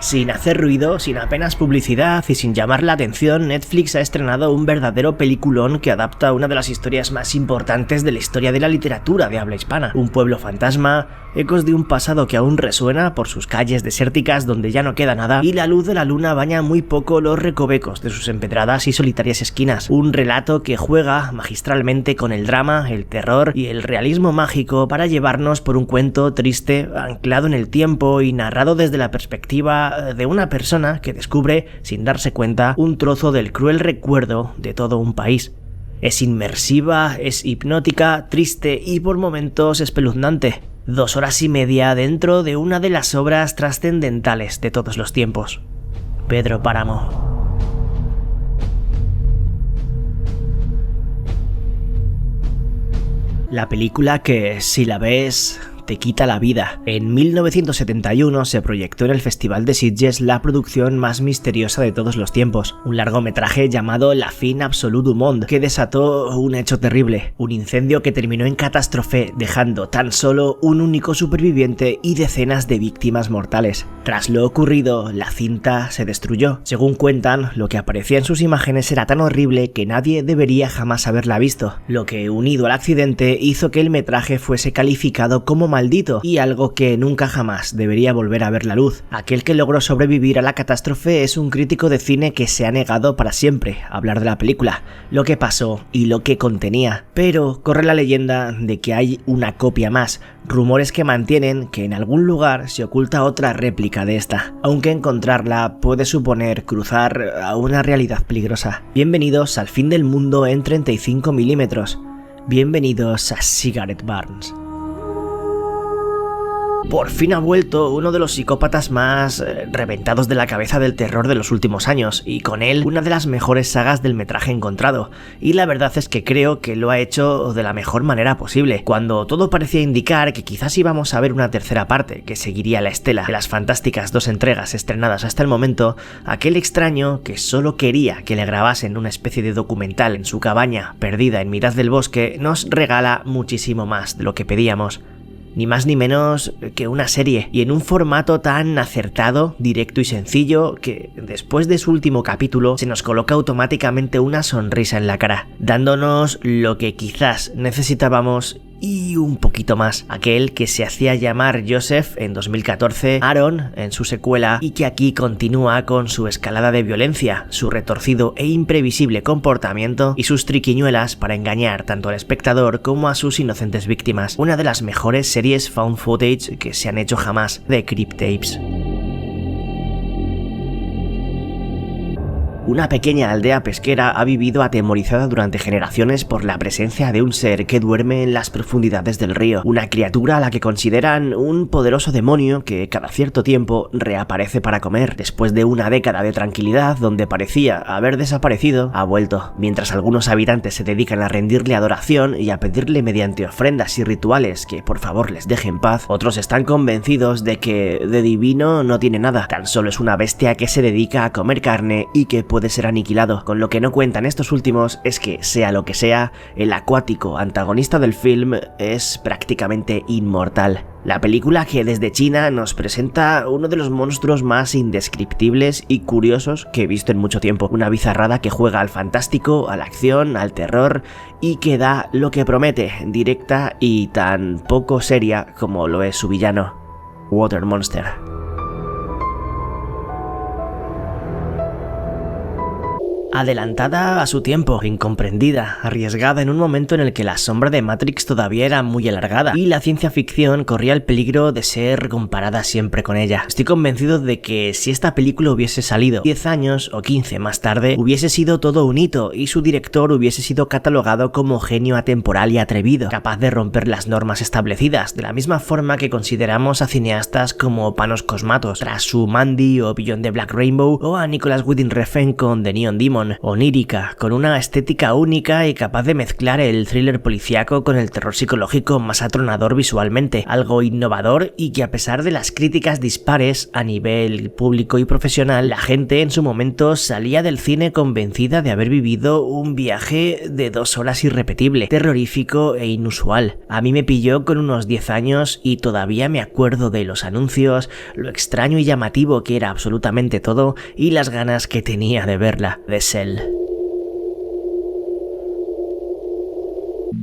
Sin hacer ruido, sin apenas publicidad y sin llamar la atención, Netflix ha estrenado un verdadero peliculón que adapta una de las historias más importantes de la historia de la literatura de habla hispana. Un pueblo fantasma, ecos de un pasado que aún resuena por sus calles desérticas donde ya no queda nada y la luz de la luna baña muy poco los recovecos de sus empedradas y solitarias esquinas. Un relato que juega magistralmente con el drama, el terror y el realismo mágico para llevarnos por un cuento triste, anclado en el tiempo y narrado desde la perspectiva de una persona que descubre, sin darse cuenta, un trozo del cruel recuerdo de todo un país. Es inmersiva, es hipnótica, triste y por momentos espeluznante. 2 horas y media dentro de una de las obras trascendentales de todos los tiempos. Pedro Páramo. La película que, si la ves, te quita la vida. En 1971 se proyectó en el Festival de Sitges la producción más misteriosa de todos los tiempos, un largometraje llamado La fin absolue du monde, que desató un hecho terrible, un incendio que terminó en catástrofe, dejando tan solo un único superviviente y decenas de víctimas mortales. Tras lo ocurrido, la cinta se destruyó. Según cuentan, lo que aparecía en sus imágenes era tan horrible que nadie debería jamás haberla visto, lo que, unido al accidente, hizo que el metraje fuese calificado como maldito y algo que nunca jamás debería volver a ver la luz. Aquel que logró sobrevivir a la catástrofe es un crítico de cine que se ha negado para siempre a hablar de la película, lo que pasó y lo que contenía. Pero corre la leyenda de que hay una copia más, rumores que mantienen que en algún lugar se oculta otra réplica de esta, aunque encontrarla puede suponer cruzar a una realidad peligrosa. Bienvenidos al fin del mundo en 35 milímetros. Bienvenidos a Cigarette Burns. Por fin ha vuelto uno de los psicópatas más reventados de la cabeza del terror de los últimos años, y con él una de las mejores sagas del metraje encontrado, y la verdad es que creo que lo ha hecho de la mejor manera posible, cuando todo parecía indicar que quizás íbamos a ver una tercera parte, que seguiría la estela de las fantásticas 2 entregas estrenadas hasta el momento. Aquel extraño que solo quería que le grabasen una especie de documental en su cabaña perdida en mitad del bosque nos regala muchísimo más de lo que pedíamos. Ni más ni menos que una serie, y en un formato tan acertado, directo y sencillo que después de su último capítulo se nos coloca automáticamente una sonrisa en la cara, dándonos lo que quizás necesitábamos y un poquito más. Aquel que se hacía llamar Joseph en 2014, Aaron en su secuela, y que aquí continúa con su escalada de violencia, su retorcido e imprevisible comportamiento y sus triquiñuelas para engañar tanto al espectador como a sus inocentes víctimas. Una de las mejores series found footage que se han hecho jamás, de Crypt Tapes. Una pequeña aldea pesquera ha vivido atemorizada durante generaciones por la presencia de un ser que duerme en las profundidades del río, una criatura a la que consideran un poderoso demonio que cada cierto tiempo reaparece para comer. Después de una década de tranquilidad donde parecía haber desaparecido, ha vuelto. Mientras algunos habitantes se dedican a rendirle adoración y a pedirle mediante ofrendas y rituales que por favor les deje en paz, otros están convencidos de que de divino no tiene nada, tan solo es una bestia que se dedica a comer carne y que puede ser aniquilado. Con lo que no cuentan estos últimos es que, sea lo que sea, el acuático antagonista del film es prácticamente inmortal. La película, que desde China nos presenta uno de los monstruos más indescriptibles y curiosos que he visto en mucho tiempo. Una bizarrada que juega al fantástico, a la acción, al terror y que da lo que promete, directa y tan poco seria como lo es su villano, Water Monster. Adelantada a su tiempo, incomprendida, arriesgada en un momento en el que la sombra de Matrix todavía era muy alargada y la ciencia ficción corría el peligro de ser comparada siempre con ella. Estoy convencido de que si esta película hubiese salido 10 años o 15 más tarde, hubiese sido todo un hito y su director hubiese sido catalogado como genio atemporal y atrevido, capaz de romper las normas establecidas, de la misma forma que consideramos a cineastas como Panos Cosmatos, tras su Mandy o Beyond the Black Rainbow, o a Nicolas Winding Refn con The Neon Demon, onírica, con una estética única y capaz de mezclar el thriller policíaco con el terror psicológico más atronador visualmente, algo innovador y que a pesar de las críticas dispares a nivel público y profesional, la gente en su momento salía del cine convencida de haber vivido un viaje de 2 horas irrepetible, terrorífico e inusual. A mí me pilló con unos 10 años y todavía me acuerdo de los anuncios, lo extraño y llamativo que era absolutamente todo y las ganas que tenía de verla.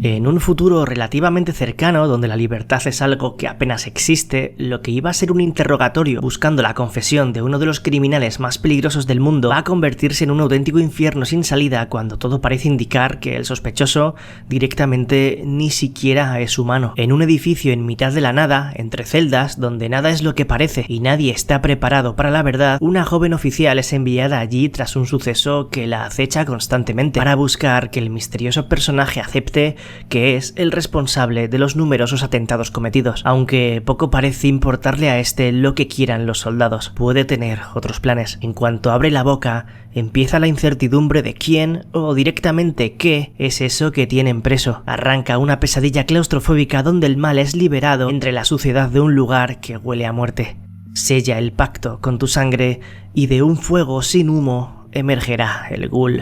En un futuro relativamente cercano, donde la libertad es algo que apenas existe, lo que iba a ser un interrogatorio buscando la confesión de uno de los criminales más peligrosos del mundo va a convertirse en un auténtico infierno sin salida, cuando todo parece indicar que el sospechoso directamente ni siquiera es humano. En un edificio en mitad de la nada, entre celdas, donde nada es lo que parece y nadie está preparado para la verdad, una joven oficial es enviada allí tras un suceso que la acecha constantemente, para buscar que el misterioso personaje acepte que es el responsable de los numerosos atentados cometidos. Aunque poco parece importarle a este lo que quieran los soldados, puede tener otros planes. En cuanto abre la boca, empieza la incertidumbre de quién o directamente qué es eso que tienen preso. Arranca una pesadilla claustrofóbica donde el mal es liberado entre la suciedad de un lugar que huele a muerte. Sella el pacto con tu sangre y de un fuego sin humo emergerá el ghoul.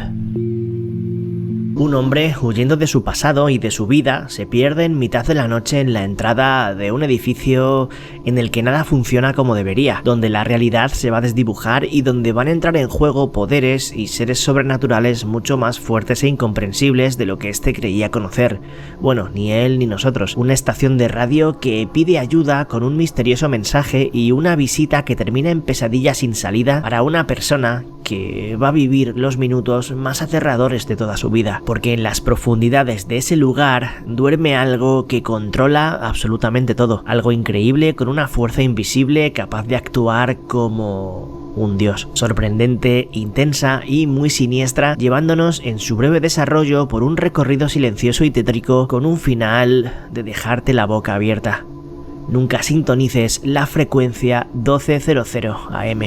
Un hombre, huyendo de su pasado y de su vida, se pierde en mitad de la noche en la entrada de un edificio en el que nada funciona como debería, donde la realidad se va a desdibujar y donde van a entrar en juego poderes y seres sobrenaturales mucho más fuertes e incomprensibles de lo que éste creía conocer. Bueno, ni él ni nosotros. Una estación de radio que pide ayuda con un misterioso mensaje y una visita que termina en pesadilla sin salida para una persona que va a vivir los minutos más aterradores de toda su vida, porque en las profundidades de ese lugar duerme algo que controla absolutamente todo, algo increíble con una fuerza invisible capaz de actuar como un dios, sorprendente, intensa y muy siniestra, llevándonos en su breve desarrollo por un recorrido silencioso y tétrico con un final de dejarte la boca abierta. nunca sintonices la frecuencia 1200 AM.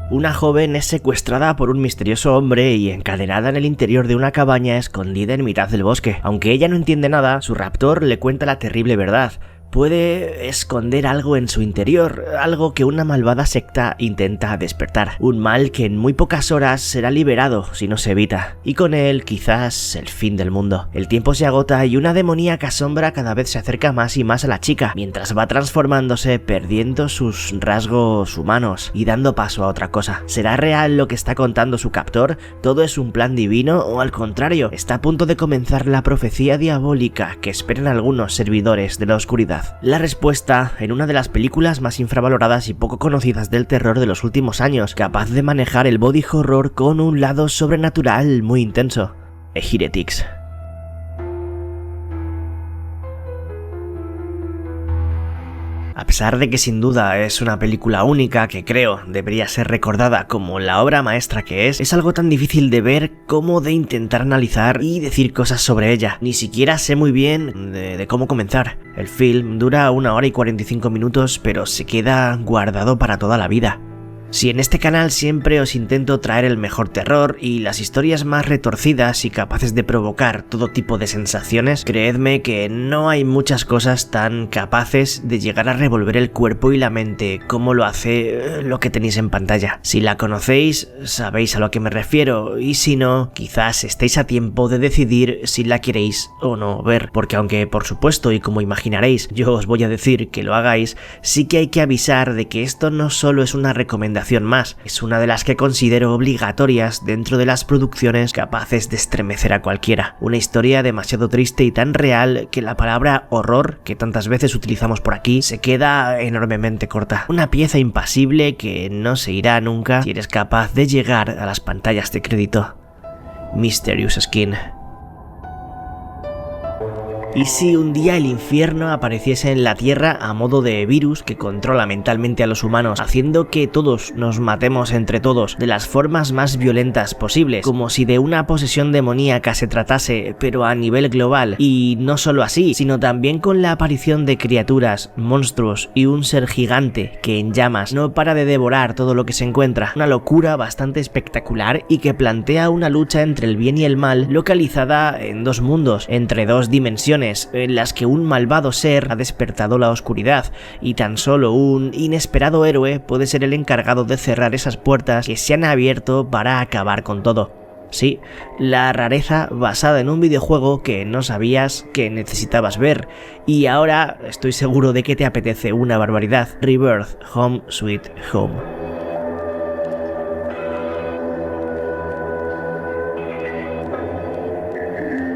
Una joven es secuestrada por un misterioso hombre y encadenada en el interior de una cabaña escondida en mitad del bosque. Aunque ella no entiende nada, su raptor le cuenta la terrible verdad. Puede esconder algo en su interior, algo que una malvada secta intenta despertar. Un mal que en muy pocas horas será liberado si no se evita. Y con él, quizás, el fin del mundo. El tiempo se agota y una demoníaca sombra cada vez se acerca más y más a la chica, mientras va transformándose, perdiendo sus rasgos humanos y dando paso a otra cosa. ¿Será real lo que está contando su captor? ¿Todo es un plan divino o al contrario? Está a punto de comenzar la profecía diabólica que esperan algunos servidores de la oscuridad. La respuesta en una de las películas más infravaloradas y poco conocidas del terror de los últimos años, capaz de manejar el body horror con un lado sobrenatural muy intenso: Heretics. A pesar de que sin duda es una película única que creo debería ser recordada como la obra maestra que es algo tan difícil de ver como de intentar analizar y decir cosas sobre ella. Ni siquiera sé muy bien de cómo comenzar. El film dura 1 hora y 45 minutos, pero se queda guardado para toda la vida. Si en este canal siempre os intento traer el mejor terror y las historias más retorcidas y capaces de provocar todo tipo de sensaciones, creedme que no hay muchas cosas tan capaces de llegar a revolver el cuerpo y la mente como lo hace lo que tenéis en pantalla. Si la conocéis, sabéis a lo que me refiero, y si no, quizás estéis a tiempo de decidir si la queréis o no ver, porque aunque por supuesto y como imaginaréis yo os voy a decir que lo hagáis, sí que hay que avisar de que esto no solo es una recomendación más, es una de las que considero obligatorias dentro de las producciones capaces de estremecer a cualquiera. Una historia demasiado triste y tan real que la palabra horror, que tantas veces utilizamos por aquí, se queda enormemente corta. Una pieza impasible que no se irá nunca si eres capaz de llegar a las pantallas de crédito. Mysterious Skin. ¿Y si un día el infierno apareciese en la Tierra a modo de virus que controla mentalmente a los humanos, haciendo que todos nos matemos entre todos de las formas más violentas posibles, como si de una posesión demoníaca se tratase, pero a nivel global? Y no solo así, sino también con la aparición de criaturas, monstruos y un ser gigante que en llamas no para de devorar todo lo que se encuentra. Una locura bastante espectacular y que plantea una lucha entre el bien y el mal localizada en dos mundos, entre dos dimensiones, en las que un malvado ser ha despertado la oscuridad y tan solo un inesperado héroe puede ser el encargado de cerrar esas puertas que se han abierto para acabar con todo. Sí, la rareza basada en un videojuego que no sabías que necesitabas ver, y ahora estoy seguro de que te apetece una barbaridad: Rebirth, Home Sweet Home.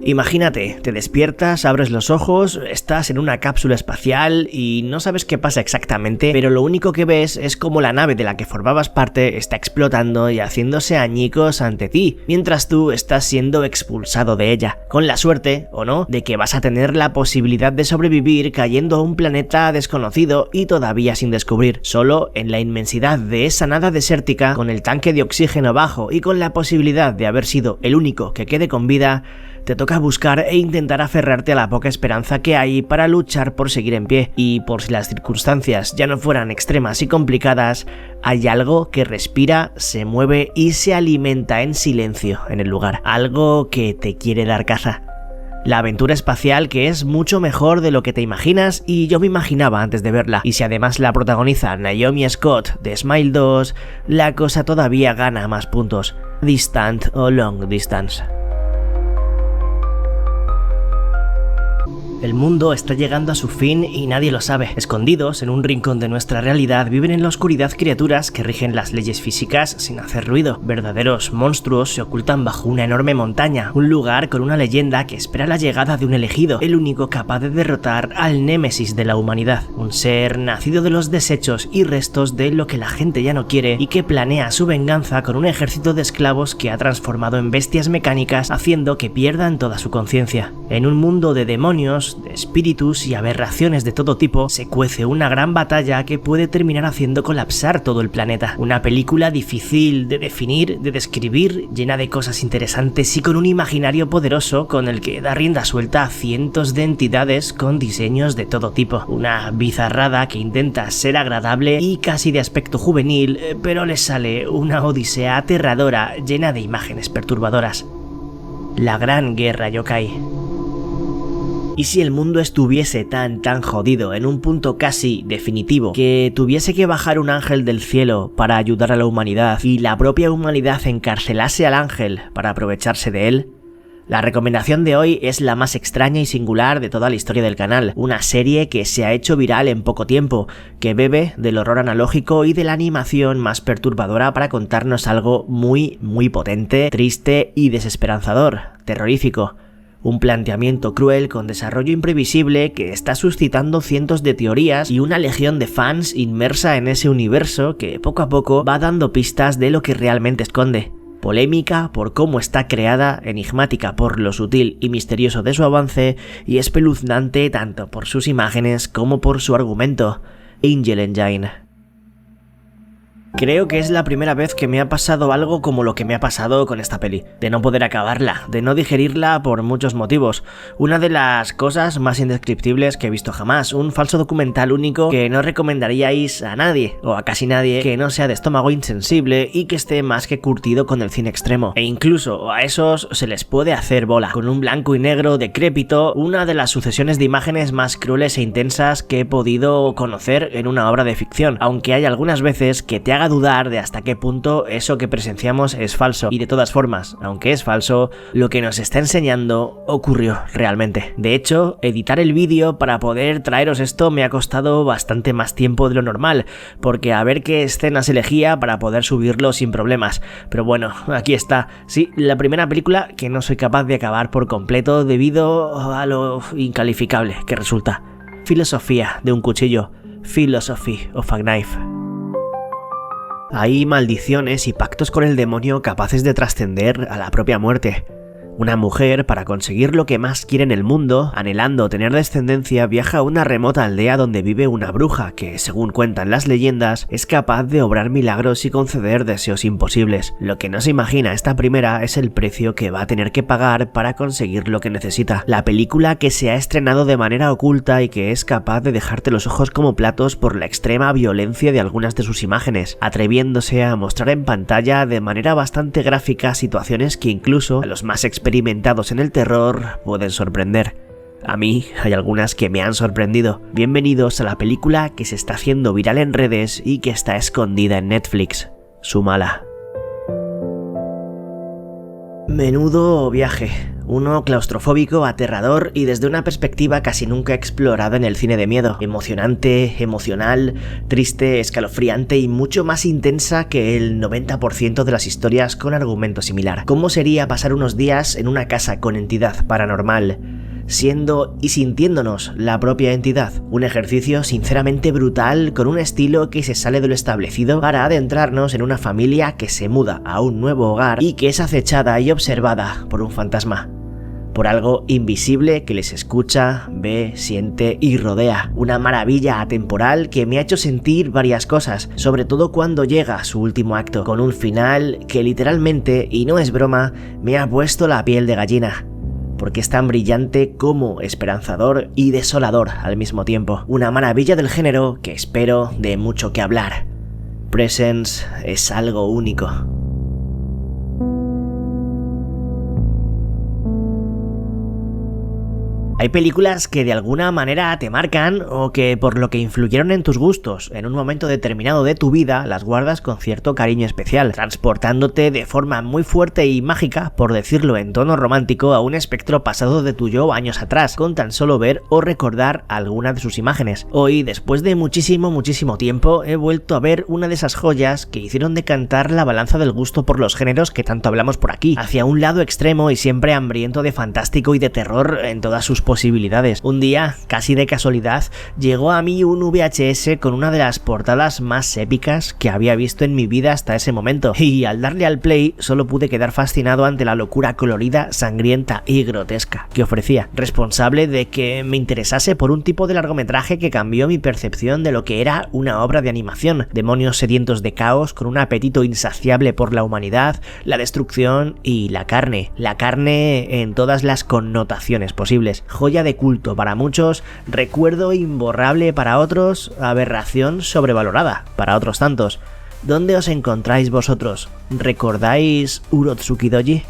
Imagínate, te despiertas, abres los ojos, estás en una cápsula espacial y no sabes qué pasa exactamente, pero lo único que ves es como la nave de la que formabas parte está explotando y haciéndose añicos ante ti, mientras tú estás siendo expulsado de ella, con la suerte, o no, de que vas a tener la posibilidad de sobrevivir cayendo a un planeta desconocido y todavía sin descubrir, solo en la inmensidad de esa nada desértica, con el tanque de oxígeno bajo y con la posibilidad de haber sido el único que quede con vida. Te toca buscar e intentar aferrarte a la poca esperanza que hay para luchar por seguir en pie, y por si las circunstancias ya no fueran extremas y complicadas, hay algo que respira, se mueve y se alimenta en silencio en el lugar, algo que te quiere dar caza. La aventura espacial que es mucho mejor de lo que te imaginas y yo me imaginaba antes de verla, y si además la protagoniza Naomi Scott de Smile 2, la cosa todavía gana más puntos. Distant o Long Distance. El mundo está llegando a su fin y nadie lo sabe. Escondidos en un rincón de nuestra realidad viven en la oscuridad criaturas que rigen las leyes físicas sin hacer ruido. Verdaderos monstruos se ocultan bajo una enorme montaña, un lugar con una leyenda que espera la llegada de un elegido, el único capaz de derrotar al némesis de la humanidad. Un ser nacido de los desechos y restos de lo que la gente ya no quiere y que planea su venganza con un ejército de esclavos que ha transformado en bestias mecánicas, haciendo que pierdan toda su conciencia. En un mundo de demonios, monstruos, de espíritus y aberraciones de todo tipo, se cuece una gran batalla que puede terminar haciendo colapsar todo el planeta. Una película difícil de definir, de describir, llena de cosas interesantes y con un imaginario poderoso con el que da rienda suelta a cientos de entidades con diseños de todo tipo. Una bizarrada que intenta ser agradable y casi de aspecto juvenil, pero le sale una odisea aterradora llena de imágenes perturbadoras. La Gran Guerra Yokai. ¿Y si el mundo estuviese tan jodido en un punto casi definitivo que tuviese que bajar un ángel del cielo para ayudar a la humanidad y la propia humanidad encarcelase al ángel para aprovecharse de él? La recomendación de hoy es la más extraña y singular de toda la historia del canal, una serie que se ha hecho viral en poco tiempo, que bebe del horror analógico y de la animación más perturbadora para contarnos algo muy potente, triste y desesperanzador, terrorífico. Un planteamiento cruel con desarrollo imprevisible que está suscitando cientos de teorías y una legión de fans inmersa en ese universo que poco a poco va dando pistas de lo que realmente esconde. Polémica por cómo está creada, enigmática por lo sutil y misterioso de su avance y espeluznante tanto por sus imágenes como por su argumento. Angel Engine. Creo que es la primera vez que me ha pasado algo como lo que me ha pasado con esta peli, de no poder acabarla, de no digerirla por muchos motivos. Una de las cosas más indescriptibles que he visto jamás, un falso documental único que no recomendaríais a nadie, o a casi nadie, que no sea de estómago insensible y que esté más que curtido con el cine extremo. E incluso a esos se les puede hacer bola, con un blanco y negro decrépito, una de las sucesiones de imágenes más crueles e intensas que he podido conocer en una obra de ficción, aunque hay algunas veces que te haga dudar de hasta qué punto eso que presenciamos es falso. Y de todas formas, aunque es falso, lo que nos está enseñando ocurrió realmente. De hecho, editar el vídeo para poder traeros esto me ha costado bastante más tiempo de lo normal, porque a ver qué escenas elegía para poder subirlo sin problemas. Pero bueno, aquí está. Sí, la primera película que no soy capaz de acabar por completo debido a lo incalificable que resulta. Filosofía de un cuchillo. Philosophy of a Knife. Hay maldiciones y pactos con el demonio capaces de trascender a la propia muerte. Una mujer, para conseguir lo que más quiere en el mundo, anhelando tener descendencia, viaja a una remota aldea donde vive una bruja que, según cuentan las leyendas, es capaz de obrar milagros y conceder deseos imposibles. Lo que no se imagina esta primera es el precio que va a tener que pagar para conseguir lo que necesita. La película que se ha estrenado de manera oculta y que es capaz de dejarte los ojos como platos por la extrema violencia de algunas de sus imágenes, atreviéndose a mostrar en pantalla de manera bastante gráfica situaciones que incluso a los más experimentados en el terror pueden sorprender. A mí hay algunas que me han sorprendido. Bienvenidos a la película que se está haciendo viral en redes y que está escondida en Netflix. Súmala. Menudo viaje. Uno claustrofóbico, aterrador y desde una perspectiva casi nunca explorada en el cine de miedo. Emocionante, emocional, triste, escalofriante y mucho más intensa que el 90% de las historias con argumento similar. ¿Cómo sería pasar unos días en una casa con entidad paranormal, siendo y sintiéndonos la propia entidad? Un ejercicio sinceramente brutal con un estilo que se sale de lo establecido para adentrarnos en una familia que se muda a un nuevo hogar y que es acechada y observada por un fantasma. Por algo invisible que les escucha, ve, siente y rodea. Una maravilla atemporal que me ha hecho sentir varias cosas, sobre todo cuando llega a su último acto, con un final que literalmente, y no es broma, me ha puesto la piel de gallina. Porque es tan brillante como esperanzador y desolador al mismo tiempo. Una maravilla del género que espero de mucho que hablar. Presence es algo único. Hay películas que de alguna manera te marcan o que por lo que influyeron en tus gustos en un momento determinado de tu vida las guardas con cierto cariño especial, transportándote de forma muy fuerte y mágica, por decirlo en tono romántico, a un espectro pasado de tu yo años atrás, con tan solo ver o recordar alguna de sus imágenes. Hoy, después de muchísimo tiempo, he vuelto a ver una de esas joyas que hicieron decantar la balanza del gusto por los géneros que tanto hablamos por aquí, hacia un lado extremo y siempre hambriento de fantástico y de terror en todas sus posibilidades. Un día, casi de casualidad, llegó a mí un VHS con una de las portadas más épicas que había visto en mi vida hasta ese momento, y al darle al play solo pude quedar fascinado ante la locura colorida, sangrienta y grotesca que ofrecía, responsable de que me interesase por un tipo de largometraje que cambió mi percepción de lo que era una obra de animación. Demonios sedientos de caos con un apetito insaciable por la humanidad, la destrucción y la carne. La carne en todas las connotaciones posibles. Joya de culto para muchos, recuerdo imborrable para otros, aberración sobrevalorada para otros tantos. ¿Dónde os encontráis vosotros? ¿Recordáis Urotsuki Doji?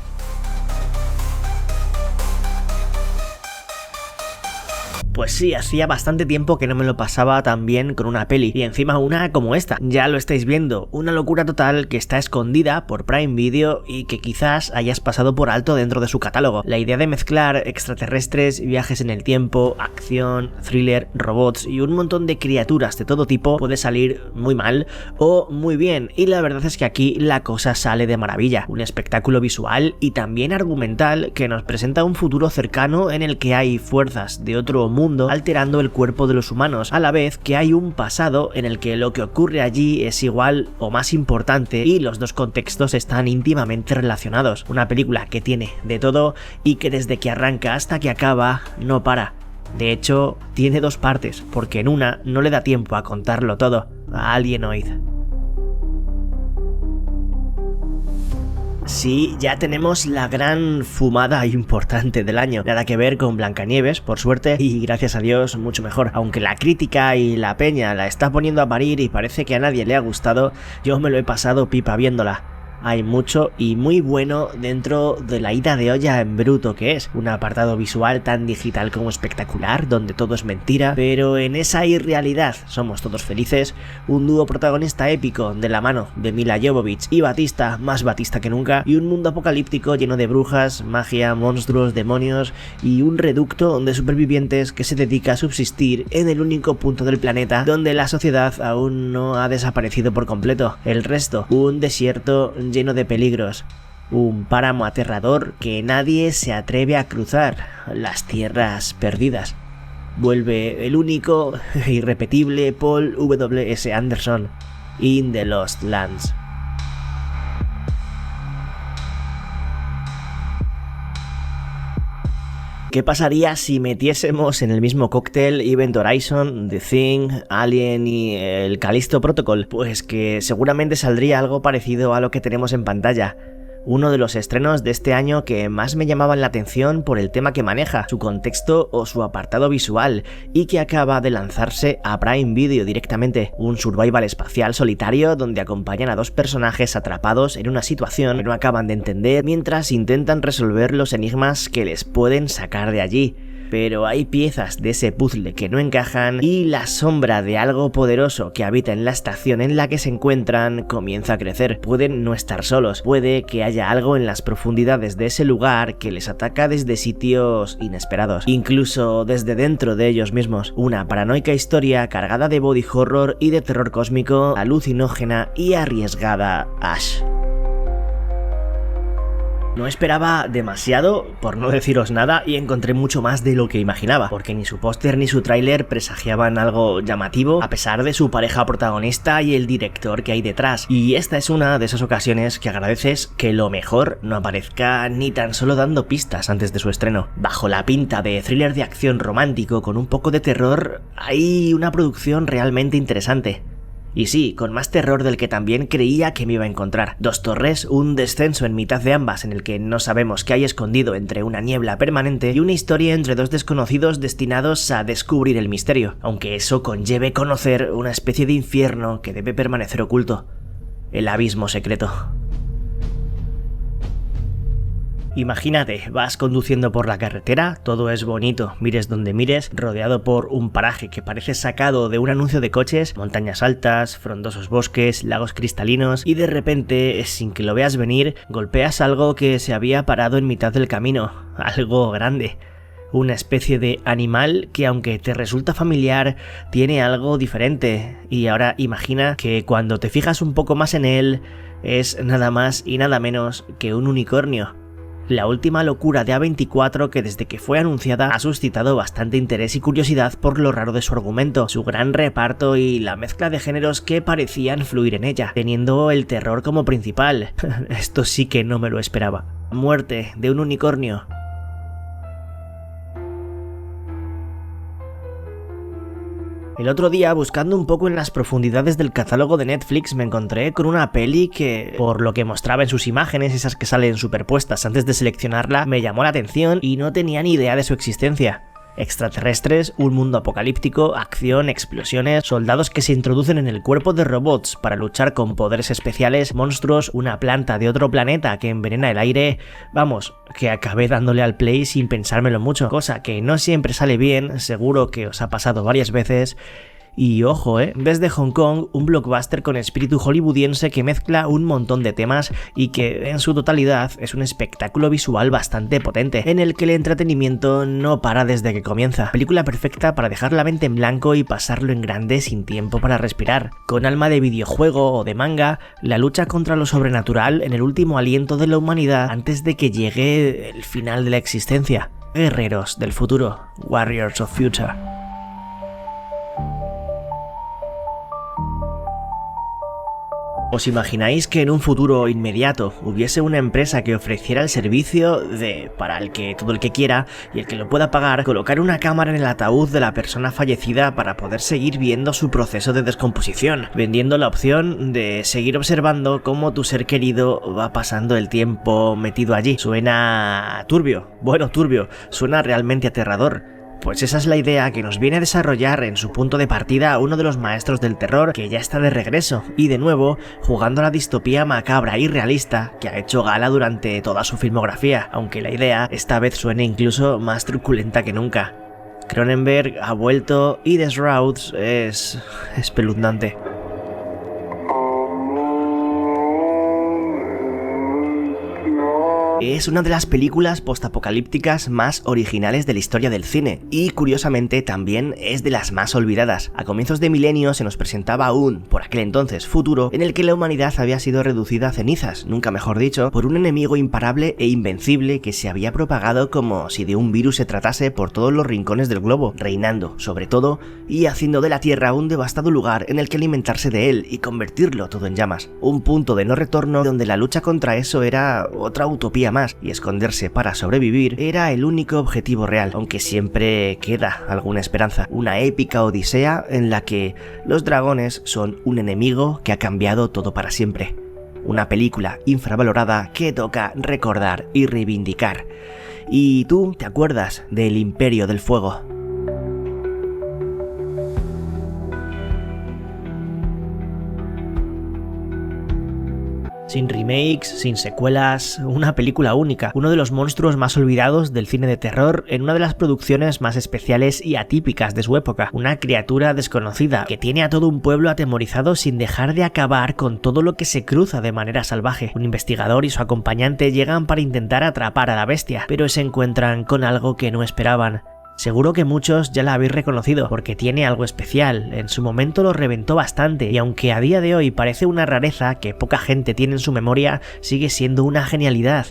Pues sí, hacía bastante tiempo que no me lo pasaba tan bien con una peli, y encima una como esta. Ya lo estáis viendo, una locura total que está escondida por Prime Video y que quizás hayas pasado por alto dentro de su catálogo. La idea de mezclar extraterrestres, viajes en el tiempo, acción, thriller, robots y un montón de criaturas de todo tipo puede salir muy mal o muy bien, y la verdad es que aquí la cosa sale de maravilla. Un espectáculo visual y también argumental que nos presenta un futuro cercano en el que hay fuerzas de otro mundo alterando el cuerpo de los humanos, a la vez que hay un pasado en el que lo que ocurre allí es igual o más importante y los dos contextos están íntimamente relacionados. Una película que tiene de todo y que desde que arranca hasta que acaba no para. De hecho, tiene dos partes, porque en una no le da tiempo a contarlo todo. A Alienoid. Sí, ya tenemos la gran fumada importante del año. Nada que ver con Blancanieves, por suerte, y gracias a Dios mucho mejor. Aunque la crítica y la peña la está poniendo a parir y parece que a nadie le ha gustado, yo me lo he pasado pipa viéndola. Hay mucho y muy bueno dentro de la ida de olla en bruto que es. Un apartado visual tan digital como espectacular, donde todo es mentira, pero en esa irrealidad somos todos felices. Un dúo protagonista épico de la mano de Mila Jovovich y Batista, más Batista que nunca, y un mundo apocalíptico lleno de brujas, magia, monstruos, demonios y un reducto de supervivientes que se dedica a subsistir en el único punto del planeta donde la sociedad aún no ha desaparecido por completo. El resto, un desierto lleno de peligros, un páramo aterrador que nadie se atreve a cruzar, las tierras perdidas. Vuelve el único e irrepetible Paul W.S. Anderson, In the Lost Lands. ¿Qué pasaría si metiésemos en el mismo cóctel Event Horizon, The Thing, Alien y el Callisto Protocol? Pues que seguramente saldría algo parecido a lo que tenemos en pantalla. Uno de los estrenos de este año que más me llamaban la atención por el tema que maneja, su contexto o su apartado visual, y que acaba de lanzarse a Prime Video directamente. Un survival espacial solitario donde acompañan a dos personajes atrapados en una situación que no acaban de entender mientras intentan resolver los enigmas que les pueden sacar de allí. Pero hay piezas de ese puzzle que no encajan y la sombra de algo poderoso que habita en la estación en la que se encuentran comienza a crecer. Pueden no estar solos, puede que haya algo en las profundidades de ese lugar que les ataca desde sitios inesperados, incluso desde dentro de ellos mismos. Una paranoica historia cargada de body horror y de terror cósmico, alucinógena y arriesgada. Ash. No esperaba demasiado, por no deciros nada, y encontré mucho más de lo que imaginaba, porque ni su póster ni su tráiler presagiaban algo llamativo, a pesar de su pareja protagonista y el director que hay detrás. Y esta es una de esas ocasiones que agradeces que lo mejor no aparezca ni tan solo dando pistas antes de su estreno. Bajo la pinta de thriller de acción romántico con un poco de terror, hay una producción realmente interesante. Y sí, con más terror del que también creía que me iba a encontrar. Dos torres, un descenso en mitad de ambas en el que no sabemos qué hay escondido entre una niebla permanente y una historia entre dos desconocidos destinados a descubrir el misterio, aunque eso conlleve conocer una especie de infierno que debe permanecer oculto. El abismo secreto. Imagínate, vas conduciendo por la carretera, todo es bonito, mires donde mires, rodeado por un paraje que parece sacado de un anuncio de coches, montañas altas, frondosos bosques, lagos cristalinos, y de repente, sin que lo veas venir, golpeas algo que se había parado en mitad del camino, algo grande. Una especie de animal que, aunque te resulta familiar, tiene algo diferente, y ahora imagina que cuando te fijas un poco más en él, es nada más y nada menos que un unicornio. la última locura de A24 que desde que fue anunciada ha suscitado bastante interés y curiosidad por lo raro de su argumento, su gran reparto y la mezcla de géneros que parecían fluir en ella, teniendo el terror como principal. Esto sí que no me lo esperaba. Muerte de un unicornio. El otro día, buscando un poco en las profundidades del catálogo de Netflix, me encontré con una peli que, por lo que mostraba en sus imágenes, esas que salen superpuestas antes de seleccionarla, me llamó la atención y no tenía ni idea de su existencia. Extraterrestres, un mundo apocalíptico, acción, explosiones, soldados que se introducen en el cuerpo de robots para luchar con poderes especiales, monstruos, una planta de otro planeta que envenena el aire. Vamos, que acabé dándole al play sin pensármelo mucho, cosa que no siempre sale bien, seguro que os ha pasado varias veces. Y ojo, ves de Hong Kong, un blockbuster con espíritu hollywoodiense que mezcla un montón de temas y que en su totalidad es un espectáculo visual bastante potente, en el que el entretenimiento no para desde que comienza. Película perfecta para dejar la mente en blanco y pasarlo en grande sin tiempo para respirar. Con alma de videojuego o de manga, la lucha contra lo sobrenatural en el último aliento de la humanidad antes de que llegue el final de la existencia. Guerreros del futuro, Warriors of Future. ¿Os imagináis que en un futuro inmediato hubiese una empresa que ofreciera el servicio de, para el que todo el que quiera y el que lo pueda pagar, colocar una cámara en el ataúd de la persona fallecida para poder seguir viendo su proceso de descomposición, vendiendo la opción de seguir observando cómo tu ser querido va pasando el tiempo metido allí? Suena turbio, suena realmente aterrador. Pues esa es la idea que nos viene a desarrollar en su punto de partida uno de los maestros del terror que ya está de regreso y de nuevo jugando a la distopía macabra y realista que ha hecho gala durante toda su filmografía, aunque la idea esta vez suene incluso más truculenta que nunca. Cronenberg ha vuelto y The Shrouds es espeluznante. Es una de las películas postapocalípticas más originales de la historia del cine y, curiosamente, también es de las más olvidadas. A comienzos de milenio se nos presentaba un, por aquel entonces, futuro en el que la humanidad había sido reducida a cenizas, nunca mejor dicho, por un enemigo imparable e invencible que se había propagado como si de un virus se tratase por todos los rincones del globo, reinando, sobre todo, y haciendo de la Tierra un devastado lugar en el que alimentarse de él y convertirlo todo en llamas. Un punto de no retorno donde la lucha contra eso era otra utopía más, y esconderse para sobrevivir era el único objetivo real, aunque siempre queda alguna esperanza. Una épica odisea en la que los dragones son un enemigo que ha cambiado todo para siempre. Una película infravalorada que toca recordar y reivindicar. ¿Y tú te acuerdas del Imperio del Fuego? Sin remakes, sin secuelas, una película única, uno de los monstruos más olvidados del cine de terror en una de las producciones más especiales y atípicas de su época, una criatura desconocida que tiene a todo un pueblo atemorizado sin dejar de acabar con todo lo que se cruza de manera salvaje. Un investigador y su acompañante llegan para intentar atrapar a la bestia, pero se encuentran con algo que no esperaban. Seguro que muchos ya la habéis reconocido porque tiene algo especial, en su momento lo reventó bastante y aunque a día de hoy parece una rareza que poca gente tiene en su memoria, sigue siendo una genialidad.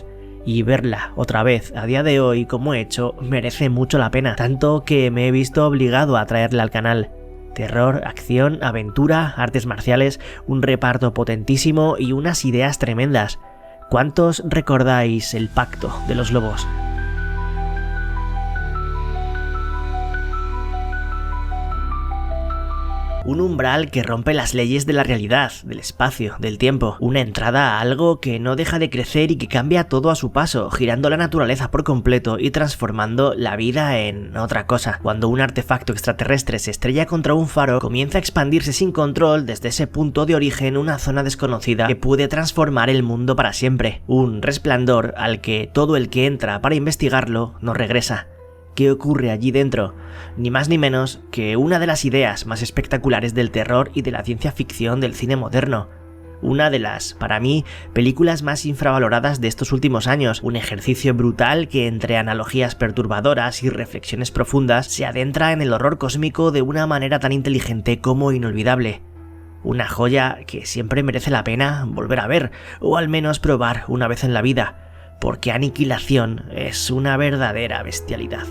Y verla otra vez a día de hoy como he hecho merece mucho la pena, tanto que me he visto obligado a traerla al canal. Terror, acción, aventura, artes marciales, un reparto potentísimo y unas ideas tremendas. ¿Cuántos recordáis El Pacto de los Lobos? Un umbral que rompe las leyes de la realidad, del espacio, del tiempo. Una entrada a algo que no deja de crecer y que cambia todo a su paso, girando la naturaleza por completo y transformando la vida en otra cosa. Cuando un artefacto extraterrestre se estrella contra un faro, comienza a expandirse sin control desde ese punto de origen una zona desconocida que puede transformar el mundo para siempre. Un resplandor al que todo el que entra para investigarlo no regresa. ¿Qué ocurre allí dentro? Ni más ni menos que una de las ideas más espectaculares del terror y de la ciencia ficción del cine moderno. Una de las, para mí, películas más infravaloradas de estos últimos años, un ejercicio brutal que entre analogías perturbadoras y reflexiones profundas se adentra en el horror cósmico de una manera tan inteligente como inolvidable. Una joya que siempre merece la pena volver a ver, o al menos probar una vez en la vida. porque Aniquilación es una verdadera bestialidad.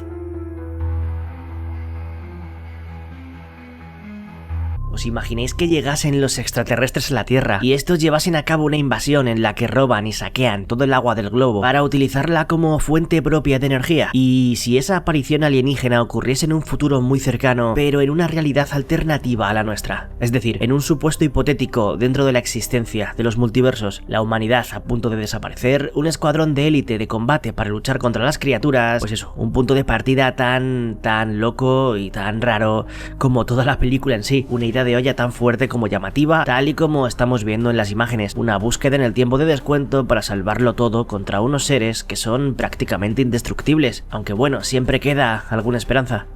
¿Os imagináis que llegasen los extraterrestres a la Tierra y estos llevasen a cabo una invasión en la que roban y saquean todo el agua del globo para utilizarla como fuente propia de energía? Y si esa aparición alienígena ocurriese en un futuro muy cercano, pero en una realidad alternativa a la nuestra, es decir, en un supuesto hipotético dentro de la existencia de los multiversos, la humanidad a punto de desaparecer, un escuadrón de élite de combate para luchar contra las criaturas, pues eso, un punto de partida tan loco y tan raro como toda la película en sí, una idea de olla tan fuerte como llamativa, tal y como estamos viendo en las imágenes, una búsqueda en el tiempo de descuento para salvarlo todo contra unos seres que son prácticamente indestructibles, aunque bueno, siempre queda alguna esperanza.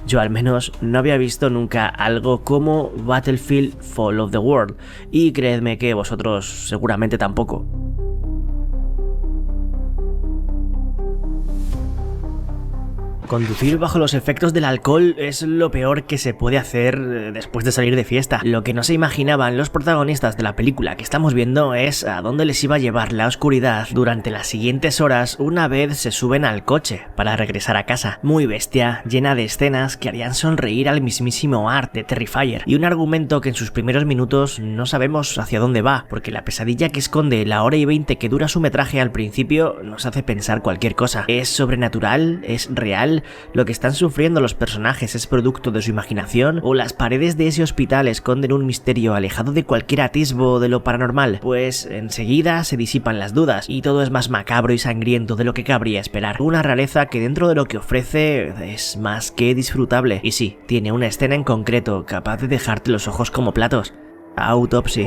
Yo al menos no había visto nunca algo como Battlefield Fall of the World, y creedme que vosotros seguramente tampoco. Conducir bajo los efectos del alcohol es lo peor que se puede hacer después de salir de fiesta. Lo que no se imaginaban los protagonistas de la película que estamos viendo es a dónde les iba a llevar la oscuridad durante las siguientes horas una vez se suben al coche para regresar a casa. Muy bestia, llena de escenas que harían sonreír al mismísimo Art de Terrifier, y un argumento que en sus primeros minutos no sabemos hacia dónde va, porque la pesadilla que esconde la hora y 20 que dura su metraje al principio nos hace pensar cualquier cosa. ¿Es sobrenatural? ¿Es real? ¿Lo que están sufriendo los personajes es producto de su imaginación? ¿O las paredes de ese hospital esconden un misterio alejado de cualquier atisbo de lo paranormal? Pues enseguida se disipan las dudas y todo es más macabro y sangriento de lo que cabría esperar. Una rareza que dentro de lo que ofrece es más que disfrutable. Y sí, tiene una escena en concreto capaz de dejarte los ojos como platos. Autopsy.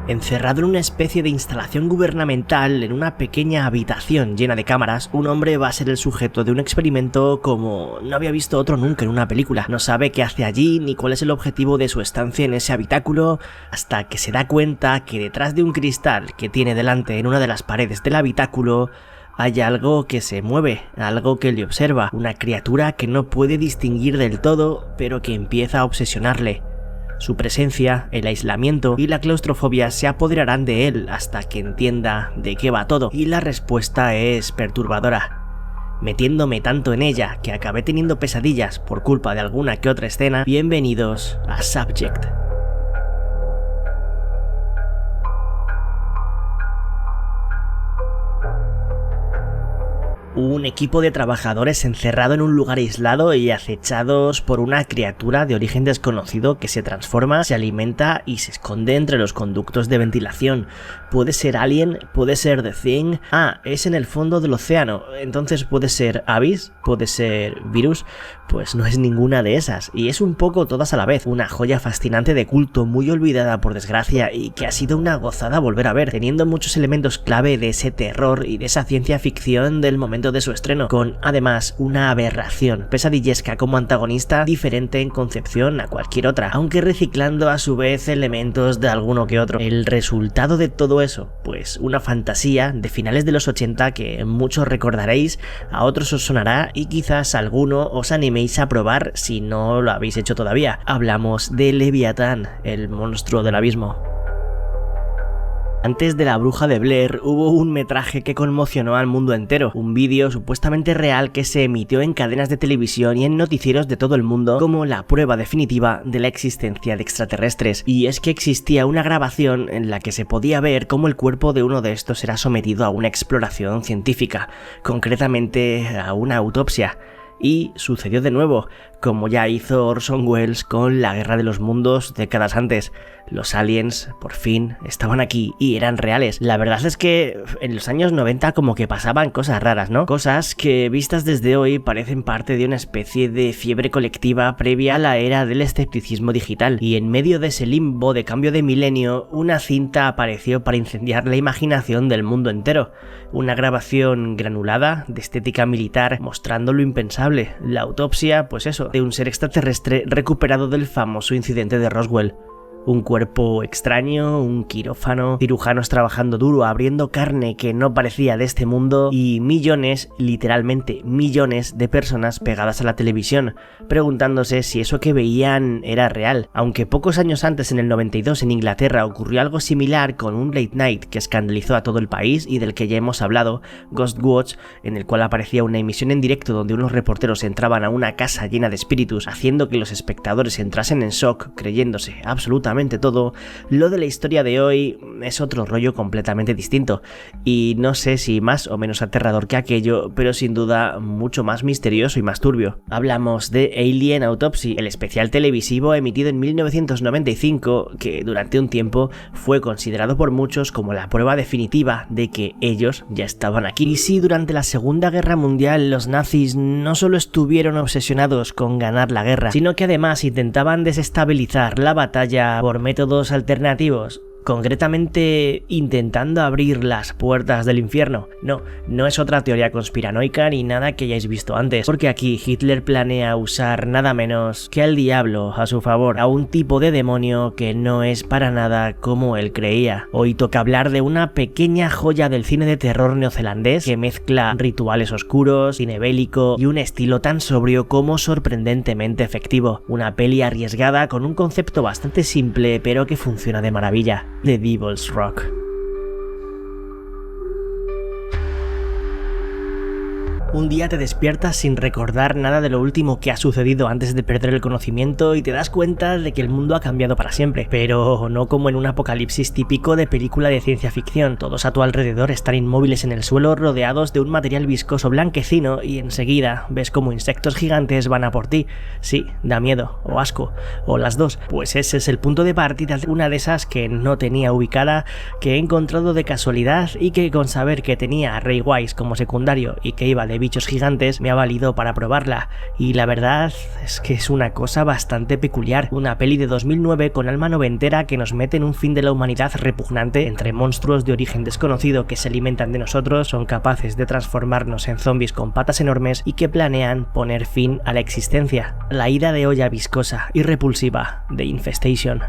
Encerrado en una especie de instalación gubernamental en una pequeña habitación llena de cámaras, un hombre va a ser el sujeto de un experimento como no había visto otro nunca en una película. No sabe qué hace allí ni cuál es el objetivo de su estancia en ese habitáculo, hasta que se da cuenta que detrás de un cristal que tiene delante en una de las paredes del habitáculo hay algo que se mueve, algo que le observa, una criatura que no puede distinguir del todo, pero que empieza a obsesionarle. Su presencia, el aislamiento y la claustrofobia se apoderarán de él hasta que entienda de qué va todo, y la respuesta es perturbadora. Metiéndome tanto en ella que acabé teniendo pesadillas por culpa de alguna que otra escena, bienvenidos a Subject. Un equipo de trabajadores encerrado en un lugar aislado y acechados por una criatura de origen desconocido que se transforma, se alimenta y se esconde entre los conductos de ventilación. Puede ser Alien, puede ser The Thing. Es en el fondo del océano, entonces puede ser Abyss, puede ser Virus. Pues no es ninguna de esas, y es un poco todas a la vez. Una joya fascinante de culto, muy olvidada por desgracia, y que ha sido una gozada volver a ver, teniendo muchos elementos clave de ese terror y de esa ciencia ficción del momento de su estreno, con además una aberración pesadillesca como antagonista diferente en concepción a cualquier otra, aunque reciclando a su vez elementos de alguno que otro. El resultado de todo eso, pues una fantasía de finales de los 80 que muchos recordaréis, a otros os sonará y quizás a alguno os animéis a probar si no lo habéis hecho todavía. Hablamos de Leviatán, el monstruo del abismo. Antes de La Bruja de Blair hubo un metraje que conmocionó al mundo entero, un vídeo supuestamente real que se emitió en cadenas de televisión y en noticieros de todo el mundo como la prueba definitiva de la existencia de extraterrestres, y es que existía una grabación en la que se podía ver cómo el cuerpo de uno de estos era sometido a una exploración científica, concretamente a una autopsia. Y sucedió de nuevo, como ya hizo Orson Welles con La Guerra de los Mundos décadas antes. Los aliens, por fin, estaban aquí y eran reales. La verdad es que en los años 90 como que pasaban cosas raras, ¿no? Cosas que vistas desde hoy parecen parte de una especie de fiebre colectiva previa a la era del escepticismo digital. Y en medio de ese limbo de cambio de milenio, una cinta apareció para incendiar la imaginación del mundo entero. Una grabación granulada, de estética militar, mostrando lo impensable. La autopsia, pues eso, de un ser extraterrestre recuperado del famoso incidente de Roswell. Un cuerpo extraño, un quirófano, cirujanos trabajando duro, abriendo carne que no parecía de este mundo y millones, literalmente millones de personas pegadas a la televisión, preguntándose si eso que veían era real. Aunque pocos años antes, en el 92, en Inglaterra ocurrió algo similar con un late night que escandalizó a todo el país y del que ya hemos hablado, Ghostwatch, en el cual aparecía una emisión en directo donde unos reporteros entraban a una casa llena de espíritus, haciendo que los espectadores entrasen en shock, creyéndose absolutamente todo. Lo de la historia de hoy es otro rollo completamente distinto y no sé si más o menos aterrador que aquello, pero sin duda mucho más misterioso y más turbio. Hablamos de Alien Autopsy, el especial televisivo emitido en 1995 que durante un tiempo fue considerado por muchos como la prueba definitiva de que ellos ya estaban aquí. Y sí, durante la Segunda Guerra Mundial los nazis no solo estuvieron obsesionados con ganar la guerra, sino que además intentaban desestabilizar la batalla por métodos alternativos, concretamente intentando abrir las puertas del infierno. No es otra teoría conspiranoica ni nada que hayáis visto antes, porque aquí Hitler planea usar nada menos que al diablo a su favor, a un tipo de demonio que no es para nada como él creía. Hoy toca hablar de una pequeña joya del cine de terror neozelandés que mezcla rituales oscuros, cine bélico y un estilo tan sobrio como sorprendentemente efectivo. Una peli arriesgada con un concepto bastante simple pero que funciona de maravilla. The Devil's Rock. Un día te despiertas sin recordar nada de lo último que ha sucedido antes de perder el conocimiento y te das cuenta de que el mundo ha cambiado para siempre, pero no como en un apocalipsis típico de película de ciencia ficción. Todos a tu alrededor están inmóviles en el suelo rodeados de un material viscoso blanquecino y enseguida ves como insectos gigantes van a por ti. Sí, da miedo, o asco, o las dos. Pues ese es el punto de partida de una de esas que no tenía ubicada, que he encontrado de casualidad y que con saber que tenía a Ray Wise como secundario y que iba de bichos gigantes me ha valido para probarla, y la verdad es que es una cosa bastante peculiar. Una peli de 2009 con alma noventera que nos mete en un fin de la humanidad repugnante entre monstruos de origen desconocido que se alimentan de nosotros, son capaces de transformarnos en zombies con patas enormes y que planean poner fin a la existencia. La ida de olla viscosa y repulsiva de Infestation.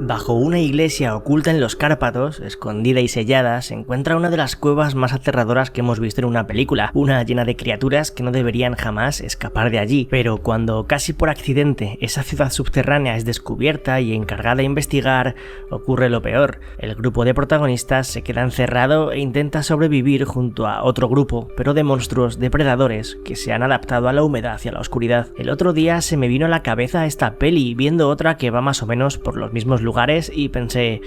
Bajo una iglesia oculta en los Cárpatos, escondida y sellada, se encuentra una de las cuevas más aterradoras que hemos visto en una película, una llena de criaturas que no deberían jamás escapar de allí. Pero cuando casi por accidente esa ciudad subterránea es descubierta y encargada de investigar, ocurre lo peor. El grupo de protagonistas se queda encerrado e intenta sobrevivir junto a otro grupo, pero de monstruos depredadores que se han adaptado a la humedad y a la oscuridad. El otro día se me vino a la cabeza esta peli viendo otra que va más o menos por los mismos lugares y pensé,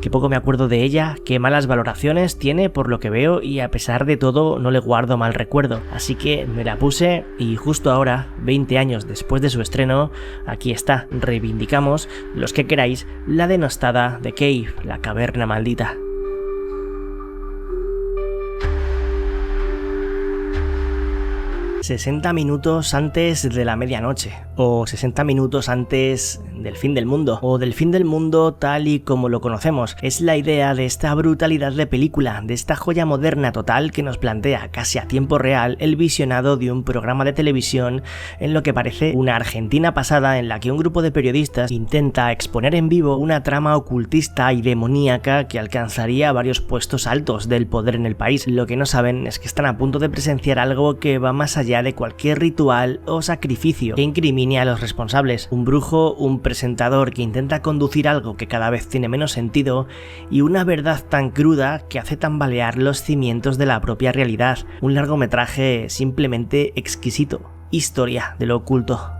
que poco me acuerdo de ella, qué malas valoraciones tiene por lo que veo y a pesar de todo no le guardo mal recuerdo. Así que me la puse y justo ahora, 20 años después de su estreno, aquí está, reivindicamos, los que queráis, la denostada The Cave, la caverna maldita. «60 minutos antes de la medianoche», o 60 minutos antes del fin del mundo, o del fin del mundo tal y como lo conocemos. Es la idea de esta brutalidad de película, de esta joya moderna total que nos plantea casi a tiempo real el visionado de un programa de televisión en lo que parece una Argentina pasada, en la que un grupo de periodistas intenta exponer en vivo una trama ocultista y demoníaca que alcanzaría varios puestos altos del poder en el país. Lo que no saben es que están a punto de presenciar algo que va más allá de cualquier ritual o sacrificio que incrimine a los responsables. Un brujo, un presentador que intenta conducir algo que cada vez tiene menos sentido y una verdad tan cruda que hace tambalear los cimientos de la propia realidad. Un largometraje simplemente exquisito. Historia de lo oculto.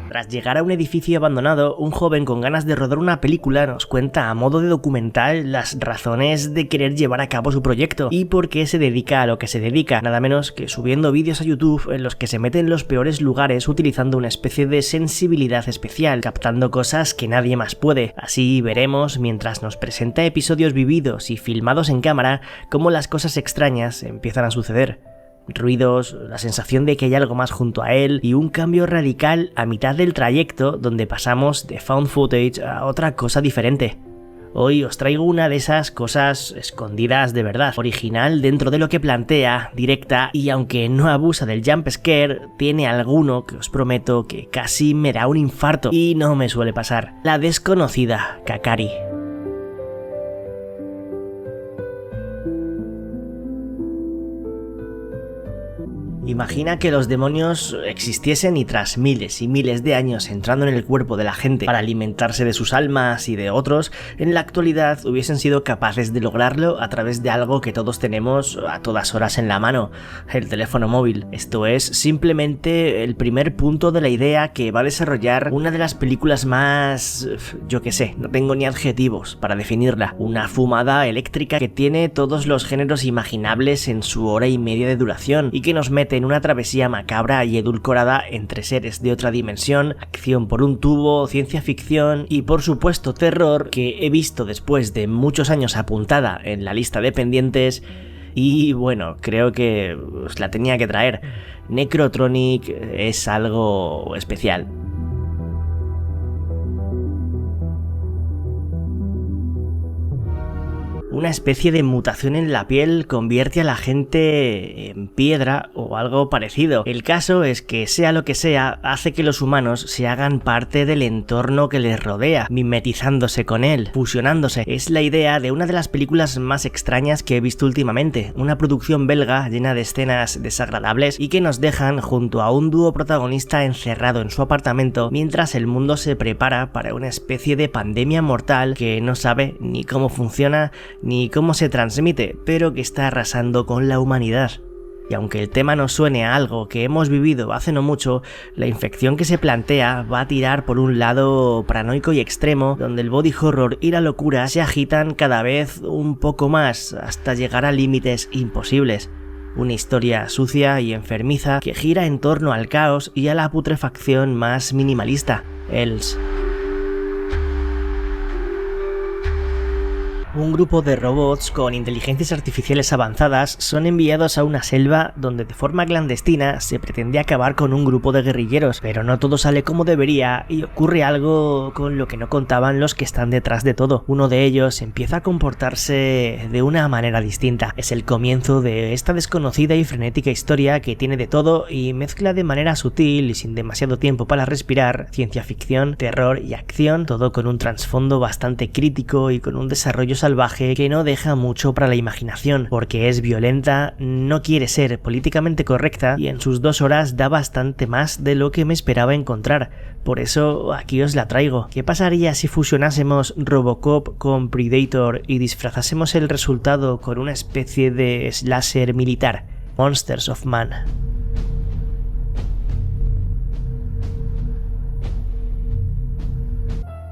Tras llegar a un edificio abandonado, un joven con ganas de rodar una película nos cuenta a modo de documental las razones de querer llevar a cabo su proyecto y por qué se dedica a lo que se dedica, nada menos que subiendo vídeos a YouTube en los que se mete en los peores lugares utilizando una especie de sensibilidad especial, captando cosas que nadie más puede. Así veremos, mientras nos presenta episodios vividos y filmados en cámara, cómo las cosas extrañas empiezan a suceder. Ruidos, la sensación de que hay algo más junto a él y un cambio radical a mitad del trayecto donde pasamos de found footage a otra cosa diferente. Hoy os traigo una de esas cosas escondidas de verdad, original dentro de lo que plantea, directa, y aunque no abusa del jump scare, tiene alguno que os prometo que casi me da un infarto y no me suele pasar. La desconocida Kakari. Imagina que los demonios existiesen y tras miles y miles de años entrando en el cuerpo de la gente para alimentarse de sus almas y de otros, en la actualidad hubiesen sido capaces de lograrlo a través de algo que todos tenemos a todas horas en la mano, el teléfono móvil. Esto es simplemente el primer punto de la idea que va a desarrollar una de las películas más... yo qué sé, no tengo ni adjetivos para definirla. Una fumada eléctrica que tiene todos los géneros imaginables en su hora y media de duración y que nos mete en una travesía macabra y edulcorada entre seres de otra dimensión, acción por un tubo, ciencia ficción y por supuesto terror, que he visto después de muchos años apuntada en la lista de pendientes y bueno, creo que os la tenía que traer. Necrotronic es algo especial. Una especie de mutación en la piel convierte a la gente en piedra o algo parecido. El caso es que, sea lo que sea, hace que los humanos se hagan parte del entorno que les rodea, mimetizándose con él, fusionándose. Es la idea de una de las películas más extrañas que he visto últimamente, una producción belga llena de escenas desagradables y que nos dejan junto a un dúo protagonista encerrado en su apartamento mientras el mundo se prepara para una especie de pandemia mortal que no sabe ni cómo funciona ni cómo se transmite, pero que está arrasando con la humanidad. Y aunque el tema nos suene a algo que hemos vivido hace no mucho, la infección que se plantea va a tirar por un lado paranoico y extremo, donde el body horror y la locura se agitan cada vez un poco más, hasta llegar a límites imposibles. Una historia sucia y enfermiza que gira en torno al caos y a la putrefacción más minimalista, Els. Un grupo de robots con inteligencias artificiales avanzadas son enviados a una selva donde de forma clandestina se pretende acabar con un grupo de guerrilleros, pero no todo sale como debería y ocurre algo con lo que no contaban los que están detrás de todo. Uno de ellos empieza a comportarse de una manera distinta. Es el comienzo de esta desconocida y frenética historia que tiene de todo y mezcla de manera sutil y sin demasiado tiempo para respirar ciencia ficción, terror y acción, todo con un trasfondo bastante crítico y con un desarrollo salvaje que no deja mucho para la imaginación, porque es violenta, no quiere ser políticamente correcta y en sus 2 horas da bastante más de lo que me esperaba encontrar. Por eso aquí os la traigo. ¿Qué pasaría si fusionásemos Robocop con Predator y disfrazásemos el resultado con una especie de slasher militar? Monsters of Man.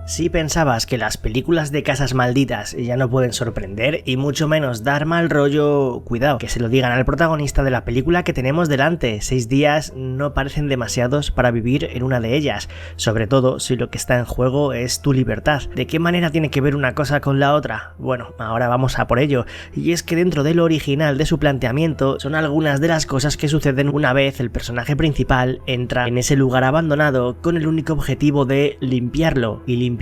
Si pensabas que las películas de casas malditas ya no pueden sorprender y mucho menos dar mal rollo, cuidado, que se lo digan al protagonista de la película que tenemos delante. 6 días no parecen demasiados para vivir en una de ellas, sobre todo si lo que está en juego es tu libertad. ¿De qué manera tiene que ver una cosa con la otra? Bueno, ahora vamos a por ello, y es que dentro de lo original de su planteamiento son algunas de las cosas que suceden una vez el personaje principal entra en ese lugar abandonado con el único objetivo de limpiarlo, y limpiarlo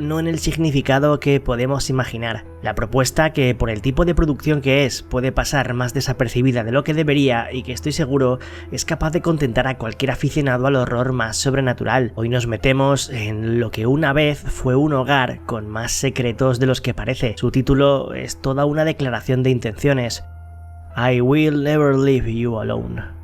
no en el significado que podemos imaginar. La propuesta, que por el tipo de producción que es puede pasar más desapercibida de lo que debería y que estoy seguro es capaz de contentar a cualquier aficionado al horror más sobrenatural. Hoy nos metemos en lo que una vez fue un hogar con más secretos de los que parece. Su título es toda una declaración de intenciones. I will never leave you alone.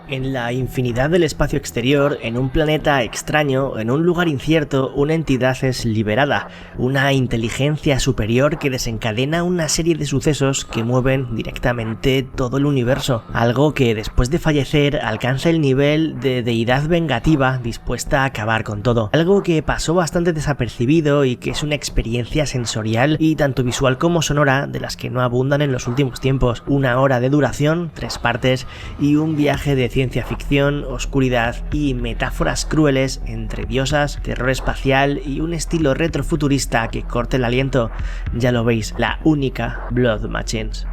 En la infinidad del espacio exterior, en un planeta extraño, en un lugar incierto, una entidad es liberada, una inteligencia superior que desencadena una serie de sucesos que mueven directamente todo el universo, algo que después de fallecer alcanza el nivel de deidad vengativa dispuesta a acabar con todo, algo que pasó bastante desapercibido y que es una experiencia sensorial y tanto visual como sonora de las que no abundan en los últimos tiempos. 1 hora de duración, 3 partes y un viaje de ciencia ficción, oscuridad y metáforas crueles entre diosas, terror espacial y un estilo retrofuturista que corte el aliento. Ya lo veis, la única Blood Machines.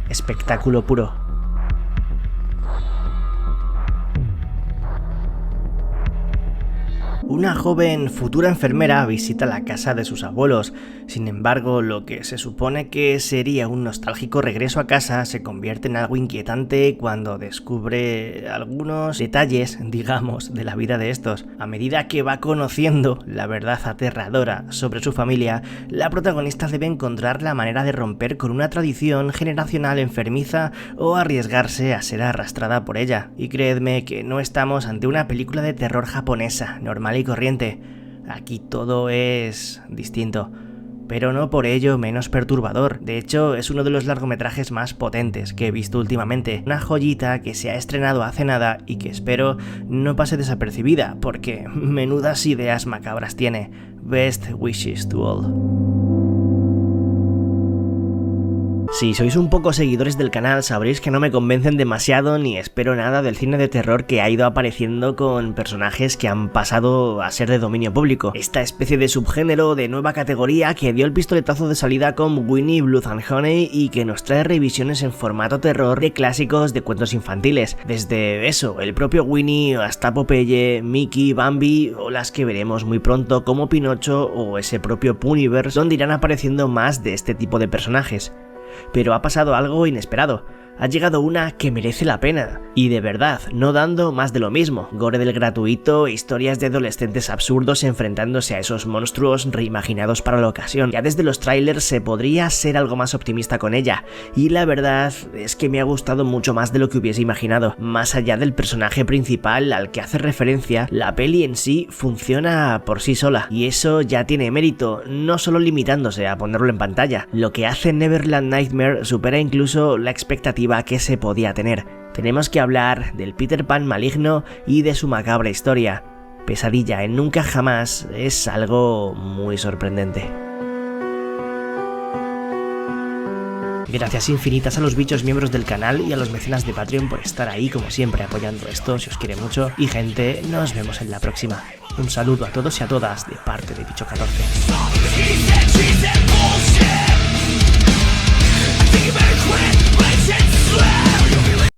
Espectáculo puro. Una joven futura enfermera visita la casa de sus abuelos. Sin embargo, lo que se supone que sería un nostálgico regreso a casa se convierte en algo inquietante cuando descubre algunos detalles, digamos, de la vida de estos. A medida que va conociendo la verdad aterradora sobre su familia, la protagonista debe encontrar la manera de romper con una tradición generacional enfermiza o arriesgarse a ser arrastrada por ella. Y creedme que no estamos ante una película de terror japonesa normal y corriente. Aquí todo es distinto, pero no por ello menos perturbador. De hecho, es uno de los largometrajes más potentes que he visto últimamente. Una joyita que se ha estrenado hace nada y que espero no pase desapercibida, porque menudas ideas macabras tiene. Best wishes to all. Si sois un poco seguidores del canal sabréis que no me convencen demasiado ni espero nada del cine de terror que ha ido apareciendo con personajes que han pasado a ser de dominio público. Esta especie de subgénero de nueva categoría que dio el pistoletazo de salida con Winnie, Blood and Honey y que nos trae revisiones en formato terror de clásicos de cuentos infantiles. Desde eso, el propio Winnie hasta Popeye, Mickey, Bambi o las que veremos muy pronto como Pinocho o ese propio Puniverse donde irán apareciendo más de este tipo de personajes. Pero ha pasado algo inesperado. Ha llegado una que merece la pena, y de verdad, no dando más de lo mismo. Gore del gratuito, historias de adolescentes absurdos enfrentándose a esos monstruos reimaginados para la ocasión. Ya desde los trailers se podría ser algo más optimista con ella, y la verdad es que me ha gustado mucho más de lo que hubiese imaginado. Más allá del personaje principal al que hace referencia, la peli en sí funciona por sí sola, y eso ya tiene mérito, no solo limitándose a ponerlo en pantalla. Lo que hace Neverland Nightmare supera incluso la expectativa que se podía tener. Tenemos que hablar del Peter Pan maligno y de su macabra historia. Pesadilla en Nunca Jamás es algo muy sorprendente. Gracias infinitas a los bichos miembros del canal y a los mecenas de Patreon por estar ahí como siempre apoyando esto, si os quiere mucho. Y gente, nos vemos en la próxima. Un saludo a todos y a todas de parte de Bicho 14.